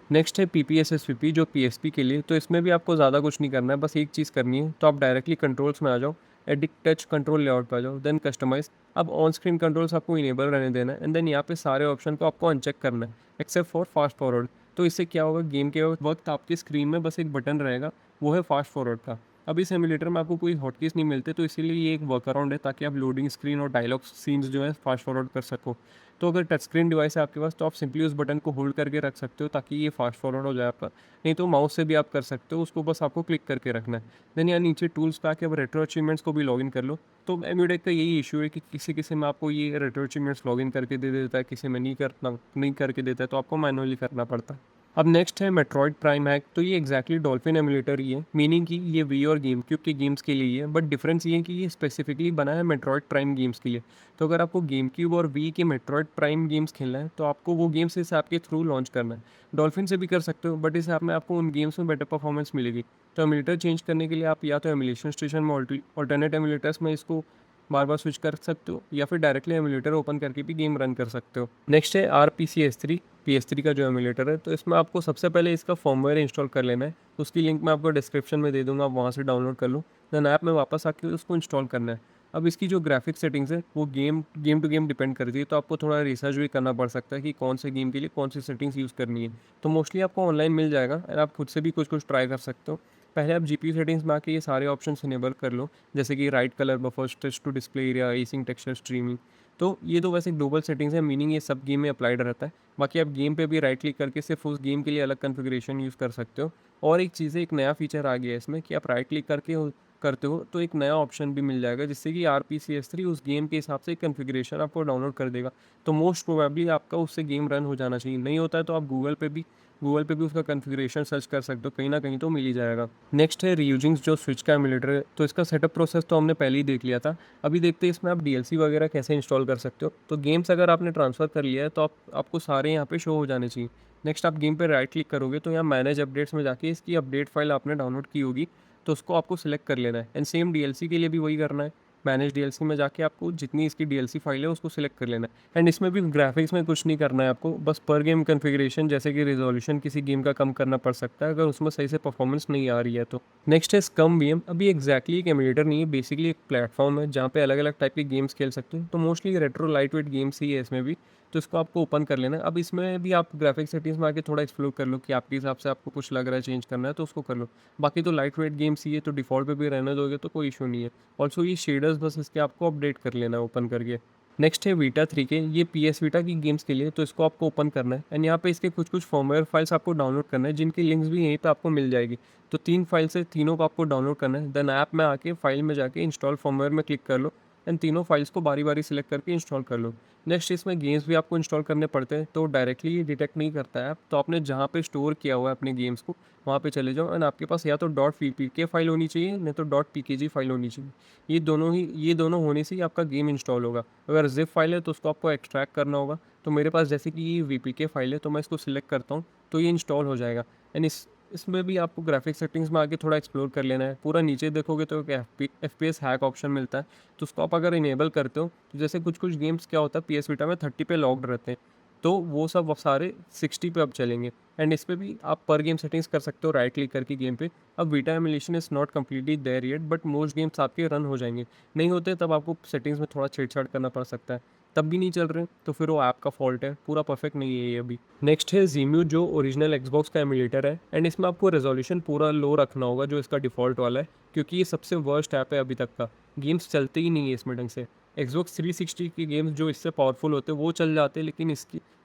नेक्स्ट है PPSSVP जो PSP के लिए, तो इसमें भी आपको ज़्यादा कुछ नहीं करना है, बस एक चीज़ करनी है। तो आप डायरेक्टली कंट्रोल्स में आ जाओ, एडिट टच कंट्रोल लेआउट पे आ जाओ, देन कस्टमाइज। अब ऑन स्क्रीन कंट्रोल्स आपको इनेबल रहने देना है एंड देन यहाँ पे सारे ऑप्शन को आपको अनचेक करना है एक्सेप्ट फॉर फास्ट फॉरवर्ड। तो इससे क्या होगा, गेम के वक्त आपकी स्क्रीन में बस एक बटन रहेगा, वो है फास्ट फॉरवर्ड का। अब इस एमुलेटर में आपको कोई हॉटकीज नहीं मिलते, तो इसीलिए ये एक वर्क अराउंड है ताकि आप लोडिंग स्क्रीन और डायलॉग सीन्स जो है फास्ट फॉरवर्ड कर सको। तो अगर टच स्क्रीन डिवाइस है आपके पास तो आप सिंपली उस बटन को होल्ड करके रख सकते हो ताकि ये फास्ट फॉरवर्ड हो जाए आपका। नहीं तो माउस से भी आप कर सकते हो, उसको बस आपको क्लिक करके रखना है। देन यहाँ नीचे टूल्स पे आके अब रेट्रो अचीवमेंट्स को भी लॉगिन कर लो। तो एम्यूडेक का यही इशू है कि किसी किसी में आपको ये रेट्रो अचीवमेंट्स लॉगिन करके दे देता है, किसी में नहीं करके देता है, तो आपको मैनुअली करना पड़ता है। अब नेक्स्ट है मेट्रॉइड प्राइम हैक, तो ये एक्जैक्टली डॉल्फिन एमुलेटर ही है, मीनिंग कि ये वी और गेम क्यूब के गेम्स के लिए ही है, बट डिफरेंस ये है कि ये स्पेसिफिकली बना है मेट्रॉइड प्राइम गेम्स के लिए। तो अगर आपको गेम क्यूब और वी के मेट्रॉइड प्राइम गेम्स खेलना है तो आपको वो गेम्स इस ऐप के थ्रू लॉन्च करना है। डॉल्फिन से भी कर सकते हो बट इस ऐप में आपको उन गेम्स में बेटर परफॉर्मेंस मिलेगी। तो एमुलेटर चेंज करने के लिए आप या तो एमुलेशन स्टेशन में ऑल्टरनेट एमुलेटर्स में इसको बार बार स्विच कर सकते हो, या फिर डायरेक्टली एमुलेटर ओपन करके भी गेम रन कर सकते हो। नेक्स्ट है RPCS3 PS3 का जो एमुलेटर है, तो इसमें आपको सबसे पहले इसका फर्मवेयर इंस्टॉल कर लेना है। उसकी लिंक मैं आपको डिस्क्रिप्शन में दे दूंगा, आप वहाँ से डाउनलोड कर लो। देन ऐप में वापस आके उसको इंस्टॉल करना है। अब इसकी जो ग्राफिक सेटिंग्स है वो गेम टू गेम डिपेंड करती है, तो आपको थोड़ा रिसर्च भी करना पड़ सकता है कि कौन से गेम के लिए कौन सी सेटिंग्स यूज़ करनी है। तो मोस्टली आपको ऑनलाइन मिल जाएगा एंड आप खुद से भी कुछ कुछ ट्राई कर सकते हो। पहले आप GPU सेटिंग्स में आके ये सारे ऑप्शन इनेबल कर लो, जैसे कि write colour buffer, stretch to display area, async texture streaming. तो ये तो वैसे ग्लोबल सेटिंग्स है, मीनिंग ये सब गेम में अप्लाइड रहता है। बाकी आप गेम पे भी राइट क्लिक करके सिर्फ उस गेम के लिए अलग कन्फिग्रेशन यूज़ कर सकते हो। और एक चीज़ है, एक नया फीचर आ गया है इसमें कि आप राइट क्लिक करके करते हो तो एक नया ऑप्शन भी मिल जाएगा, जिससे कि RPCS3 उस गेम के हिसाब से कॉन्फ़िगरेशन आपको डाउनलोड कर देगा। तो मोस्ट प्रोबेबली आपका उससे गेम रन हो जाना चाहिए। नहीं होता है तो आप गूगल पे भी उसका कॉन्फ़िगरेशन सर्च कर सकते हो, कहीं न कहीं तो मिल ही जाएगा। नेक्स्ट है रीयूजिंग, जो स्विच का एमुलेटर है, तो इसका सेटअप प्रोसेस तो हमने पहले ही देख लिया था। अभी देखते हैं इसमें आप DLC वगैरह कैसे इंस्टॉल कर सकते हो। तो गेम्स अगर आपने ट्रांसफ़र कर लिया है तो आपको सारे यहाँ पे शो हो जाने चाहिए। नेक्स्ट आप गेम पे राइट क्लिक करोगे तो यहाँ मैनेज अपडेट्स में जाके इसकी अपडेट फाइल आपने डाउनलोड की होगी, तो उसको आपको सिलेक्ट कर लेना है। एंड सेम DLC के लिए भी वही करना है। मैनेज DLC में जाके आपको जितनी इसकी DLC फाइल है उसको सिलेक्ट कर लेना है। एंड इसमें भी ग्राफिक्स में कुछ नहीं करना है आपको, बस पर गेम कॉन्फ़िगरेशन, जैसे कि रिज़ॉल्यूशन किसी गेम का कम करना पड़ सकता है अगर उसमें सही से परफॉर्मेंस नहीं आ रही है तो। नेक्स्ट है स्कम VM। अभी एग्जैक्टली एक एमुलेटर नहीं है, बेसिकली एक प्लेटफॉर्म है जहाँ पे अलग अलग टाइप के गेम्स खेल सकते हो। तो mostly retro lightweight games ही है इसमें भी। तो इसको आपको ओपन कर लेना है। अब इसमें भी आप ग्राफिक सेटिंग्स में आके थोड़ा एक्सप्लोर कर लो कि आपके हिसाब से आपको कुछ लग रहा है चेंज करना है तो उसको कर लो। बाकी तो लाइट वेट गेम्स ही है, तो डिफ़ॉल्ट पे भी रहने दोगे तो कोई इशू नहीं है। ऑल्सो ये शेडर्स बस इसके आपको अपडेट कर लेना है ओपन करके। नेक्स्ट है वीटा 3 के, ये PS वीटा की गेम्स के लिए, तो इसको आपको ओपन करना है। एंड यहाँ पे इसके कुछ कुछ फर्मवेयर फाइल्स आपको डाउनलोड करना है, जिनकी लिंक्स भी यहीं पे आपको मिल जाएगी। तो 3 फाइल्स है, तीनों को आपको डाउनलोड करना है। देन ऐप में आके फाइल में जाके इंस्टॉल फर्मवेयर में क्लिक कर लो। एंड तीनों फाइल्स को बारी बारी सिलेक्ट करके इंस्टॉल कर लो। नेक्स्ट इसमें गेम्स भी आपको इंस्टॉल करने पड़ते हैं, तो डायरेक्टली ये डिटेक्ट नहीं करता है ऐप। तो आपने जहाँ पे स्टोर किया हुआ है अपने गेम्स को, वहाँ पे चले जाओ। एंड आपके पास या तो .ppk फाइल होनी चाहिए, नहीं तो .pkg फाइल होनी चाहिए। ये दोनों होने से ही आपका गेम इंस्टॉल होगा। अगर ज़िप फाइल है तो उसको आपको एक्सट्रैक्ट करना होगा। तो मेरे पास जैसे कि ये VPK फाइल है, तो मैं इसको सिलेक्ट करता हूँ तो ये इंस्टॉल हो जाएगा। एंड इसमें भी आपको ग्राफिक सेटिंग्स में आके थोड़ा एक्सप्लोर कर लेना है। पूरा नीचे देखोगे तो एक FPS हैक ऑप्शन मिलता है, तो उसको आप अगर इनेबल करते हो तो जैसे कुछ कुछ गेम्स क्या होता है PS वीटा में 30 पे लॉक्ड रहते हैं, तो वो सब सारे 60 पे अब चलेंगे। एंड इस पे भी आप पर गेम सेटिंग्स कर सकते हो राइट क्लिक करके गेम पे। अब Vita emulation is not completely there yet, but most games आपके रन हो जाएंगे। नहीं होते तब आपको सेटिंग्स में थोड़ा छेड़छाड़ करना पड़ सकता है। तब भी नहीं चल रहे तो फिर वो ऐप का फॉल्ट है, पूरा परफेक्ट नहीं है ये अभी। नेक्स्ट है Zemu, जो ओरिजिनल Xbox का एमुलेटर है। एंड इसमें आपको रेजोल्यूशन पूरा लो रखना होगा, जो इसका डिफ़ॉल्ट वाला है, क्योंकि ये सबसे वर्स्ट ऐप है अभी तक का। गेम्स चलते ही नहीं है इसमें ढंग से। Xbox 360 के गेम्स जो इससे पावरफुल होते हैं वो चल जाते हैं,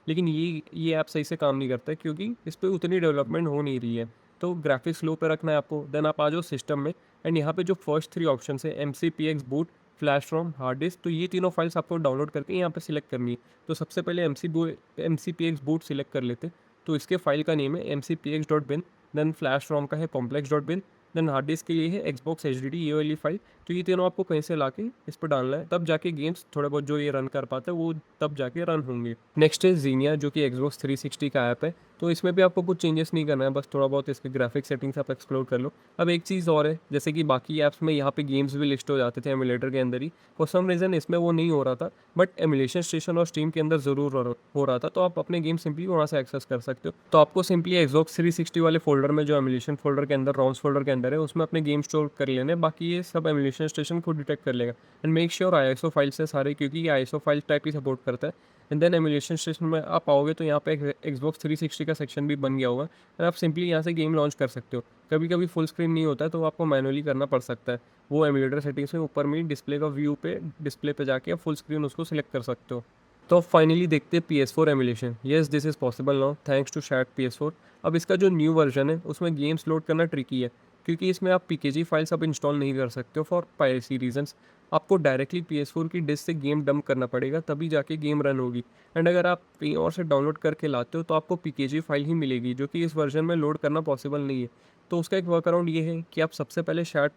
लेकिन ये ऐप सही से काम नहीं करता है, क्योंकि इस पे उतनी डेवलपमेंट हो नहीं रही है। तो ग्राफिक्स लो पे रखना है आपको। देन आप आ जाओ सिस्टम में। एंड यहाँ पे जो फर्स्ट 3 ऑप्शंस है, MCPX बूट, फ्लैश रोम, हार्ड डिस्क, तो ये तीनों फाइल्स आपको डाउनलोड करके यहाँ पे सिलेक्ट करनी है। तो सबसे पहले MCPX बूट सिलेक्ट कर लेते। तो इसके फाइल का नेम है mcpx.bin। देन फ्लैश रोम का है complex.bin। देन हार्ड डिस्क के लिए है Xbox HDD, ये वाली फाइल। तो ये तीनों आपको कहीं से लाके इस पर डालना है, तब जाके गेम्स थोड़े बहुत जो ये रन कर पाता है वो तब जाके रन होंगे। नेक्स्ट है जीनिया, जो कि Xbox 360 का ऐप है। तो इसमें भी आपको कुछ चेंजेस नहीं करना है, बस थोड़ा बहुत इसके ग्राफिक सेटिंग्स आप एक्सप्लोर कर लो। अब एक चीज़ और है, जैसे कि बाकी ऐप्स में यहाँ पे गेम्स भी लिस्ट हो जाते थे एमुलेटर के अंदर ही, फॉर सम रीज़न इसमें वो नहीं हो रहा था। बट एमुलेशन स्टेशन और स्टीम के अंदर ज़रूर हो रहा था, तो आप अपने गेम सिंपली वहाँ से एक्सेस कर सकते हो। तो आपको सिंपली Xbox 360 वाले फोल्डर में, जो एमुलेशन फोल्डर के अंदर, रॉम्स फोल्डर के अंदर है, उसमें अपने गेम स्टोर कर लेने, बाकी ये सब एमुलेशन स्टेशन खुद डिटेक्ट कर लेगा। And make sure ISO files है सारे, क्योंकि ये ISO फाइल टाइप ही सपोर्ट करता है। एंड देन एमुलेशन स्टेशन में आप आओगे तो यहाँ पे एक Xbox 360 का सेक्शन भी बन गया होगा। एंड आप सिंपली यहाँ से गेम लॉन्च कर सकते हो। कभी कभी फुल स्क्रीन नहीं होता है तो आपको मैनुअली करना पड़ सकता है। वो एमुलेटर सेटिंग्स में ऊपर में डिस्प्ले का व्यू पे, डिस्प्ले पे जाके आप फुल स्क्रीन उसको सिलेक्ट कर सकते हो। तो अब फाइनली देखते हैं PS4 emulation. Yes, this is possible now thanks to shad PS4। अब इसका जो न्यू वर्जन है उसमें गेम्स लोड करना ट्रिकी है, क्योंकि इसमें आप PKG फाइल्स अब इंस्टॉल नहीं कर सकते हो फॉर पायरेसी रीजंस। आपको डायरेक्टली PS4 की डिस्क से गेम डंप करना पड़ेगा, तभी जाके गेम रन होगी। एंड अगर आप कहीं और से डाउनलोड करके लाते हो तो आपको PKG फाइल ही मिलेगी, जो कि इस वर्जन में लोड करना पॉसिबल नहीं है। तो उसका एक वर्क अराउंड ये है कि आप सबसे पहले शायद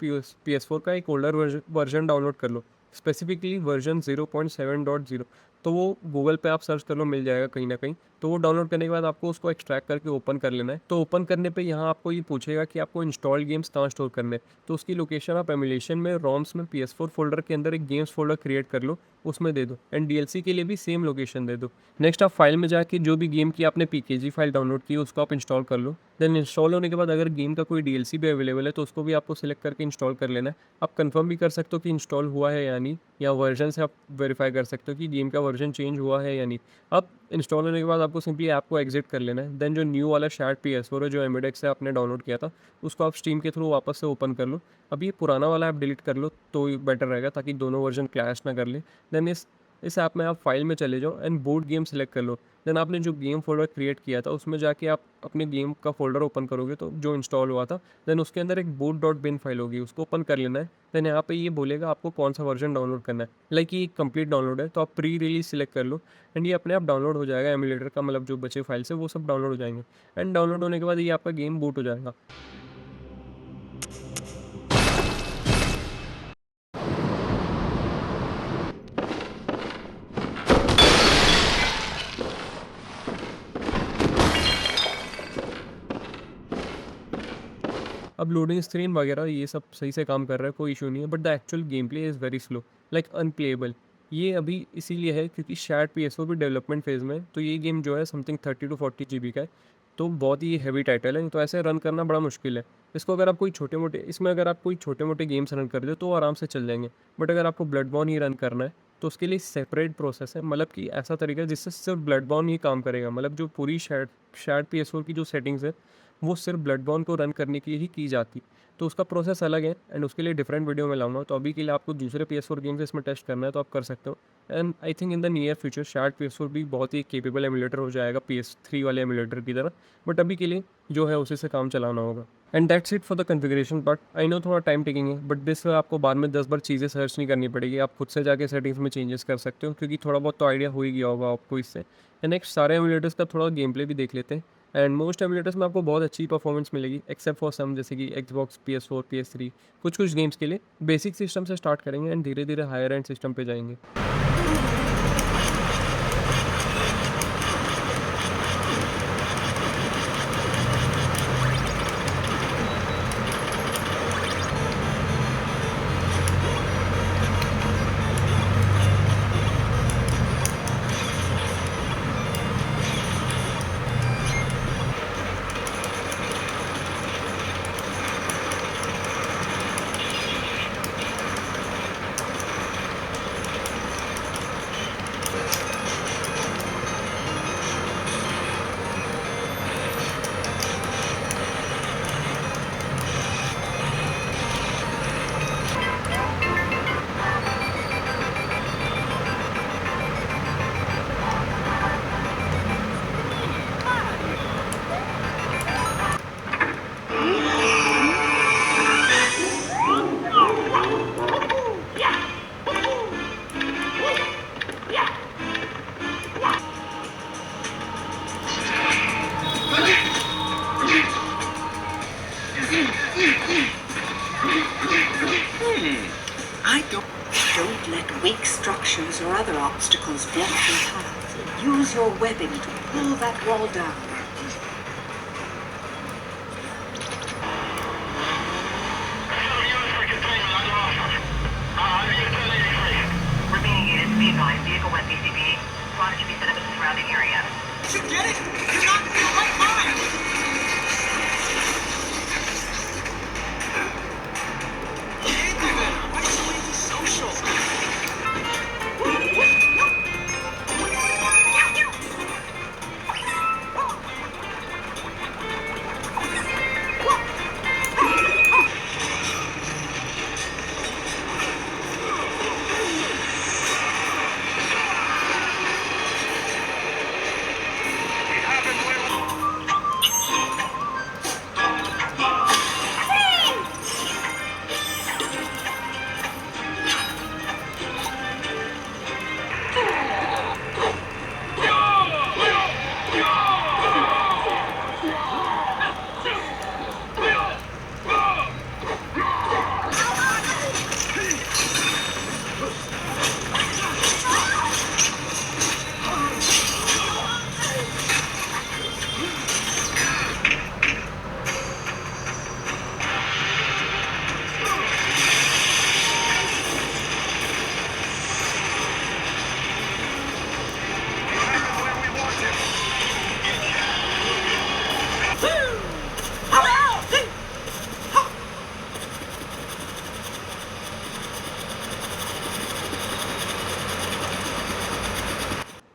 PS4 का एक ओल्डर वर्जन डाउनलोड कर लो, स्पेसिफिकली वर्जन 0.7.0। तो वो गूगल पे आप सर्च कर लो, मिल जाएगा कहीं ना कहीं। तो वो डाउनलोड करने के बाद आपको उसको एक्सट्रैक्ट करके ओपन कर लेना है। तो ओपन करने पे यहाँ आपको ये पूछेगा कि आपको इंस्टॉल गेम्स कहाँ स्टोर करने हैं। तो उसकी लोकेशन आप एमुलेशन में, रोम्स में, PS4 फोल्डर के अंदर एक गेम्स फोल्डर क्रिएट कर लो, उसमें दे दो। एंड DLC के लिए भी सेम लोकेशन दे दो। नेक्स्ट आप फाइल में जाके जो भी गेम की आपने PKG फाइल डाउनलोड की है उसको आप इंस्टॉल कर लो। देन इंस्टॉल होने के बाद अगर गेम का कोई DLC भी अवेलेबल है तो उसको भी आपको सिलेक्ट करके इंस्टॉल कर लेना है। आप कंफर्म भी कर सकते हो कि इंस्टॉल हुआ है या नहीं, या वर्जन से आप वेरीफाई कर सकते हो कि गेम का वर्जन चेंज हुआ है या नहीं। अब इंस्टॉल होने के बाद आपको सिंपली ऐप को एग्जिट कर लेना है। देन जो न्यू वाला शायद PS4 है, जो एमिडेक्स से आपने डाउनलोड किया था, उसको आप स्टीम के थ्रू वापस से ओपन कर लो। अब ये पुराना वाला ऐप डिलीट कर लो तो बेटर रहेगा, ताकि दोनों वर्जन क्लैश ना कर ले। देन इस इस ऐप में आप फाइल में चले जाओ एंड बोर्ड गेम सेलेक्ट कर लो। देन आपने जो गेम फ़ोल्डर क्रिएट किया था उसमें जाके आप अपने गेम का फ़ोल्डर ओपन करोगे तो जो इंस्टॉल हुआ था, देन उसके अंदर एक boot डॉट बिन फाइल होगी, उसको ओपन कर लेना है। देन यहाँ पे ये बोलेगा आपको कौन सा वर्जन डाउनलोड करना है। लाइक ये कंप्लीट डाउनलोड है तो आप प्री रिलीज सिलेक्ट कर लो एंड ये अपने आप डाउनलोड हो जाएगा। एमुलेटर का मतलब जो बचे फाइल्स है वो सब डाउनलोड हो जाएंगे एंड डाउनलोड होने के बाद ये आपका गेम बूट हो जाएगा। अब लोडिंग स्क्रीन वगैरह ये सब सही से काम कर रहा है, कोई इशू नहीं है, but the actual game play is very slow, like unplayable. ये अभी इसीलिए है क्योंकि शायद पीएसओ भी डेवलपमेंट फेज़ में है, तो ये गेम जो है समथिंग 30 to 40 GB का है, तो बहुत ही हैवी टाइटल है, तो ऐसे रन करना बड़ा मुश्किल है। इसको अगर आप कोई छोटे मोटे इसमें अगर आप कोई छोटे मोटे गेम्स रन कर दो तो आराम से चल जाएंगे, बट अगर आपको ब्लड बॉर्न ही रन करना है तो उसके लिए सेपरेट प्रोसेस है, मतलब कि ऐसा तरीका है जिससे सिर्फ ब्लड बॉर्न ही काम करेगा, मतलब जो पूरी शायद शायद पीएसओ की जो सेटिंग्स है वो सिर्फ ब्लड बॉर्न को रन करने के लिए ही की जाती, तो उसका प्रोसेस अलग है एंड उसके लिए डिफरेंट वीडियो में लाऊंगा। तो अभी के लिए आपको दूसरे PS4 गेम्स इसमें टेस्ट करना है तो आप कर सकते हो and I think in the near future शायद PS4 भी बहुत ही केपेबल एमुलेटर हो जाएगा PS3 वाले एमुलेटर की तरह, बट अभी के लिए जो है उसी से काम चलाना होगा। And that's it for the configuration part. I know थोड़ा टाइम टेकिंग है, बट दिस आपको बाद में 10 बार चीज़ें सर्च नहीं करनी पड़ेगी, आप खुद से जाके सेटिंग्स में चेंजेस कर सकते हो क्योंकि थोड़ा बहुत तो आइडिया हो ही गया होगा आपको इससे। एंड नेक्स्ट सारे एमुलेटर्स का थोड़ा गेम प्ले भी देख लेते हैं एंड मोस्ट एमुलेटर्स में आपको बहुत अच्छी परफॉर्मेंस मिलेगी एक्सेप्ट फॉर सम, जैसे कि Xbox, PS4, PS3, कुछ कुछ गेम्स के लिए। बेसिक सिस्टम से स्टार्ट करेंगे एंड धीरे धीरे हायर एंड सिस्टम पे जाएंगे। Don't let weak structures or other obstacles block your path. Use your webbing to pull that wall down. Remaining units be advised, vehicle went PCP. Squad should be set up in the surrounding area. You get it? You're not in your right mind! You can't do that! Why are you so antisocial?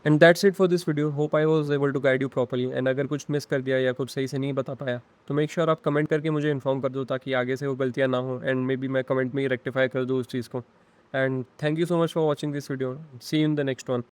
And that's it for this video. Hope I was able to guide you properly and अगर कुछ miss कर दिया या कुछ सही से नहीं बता पाया तो मेक श्योर आप कमेंट करके मुझे इन्फॉर्म कर दो ताकि आगे से वो गलतियाँ ना हो एंड मे बी मैं कमेंट में ही रेक्टिफाई कर दूँ उस चीज़ को। And thank you so much for watching this video. See you in the next one.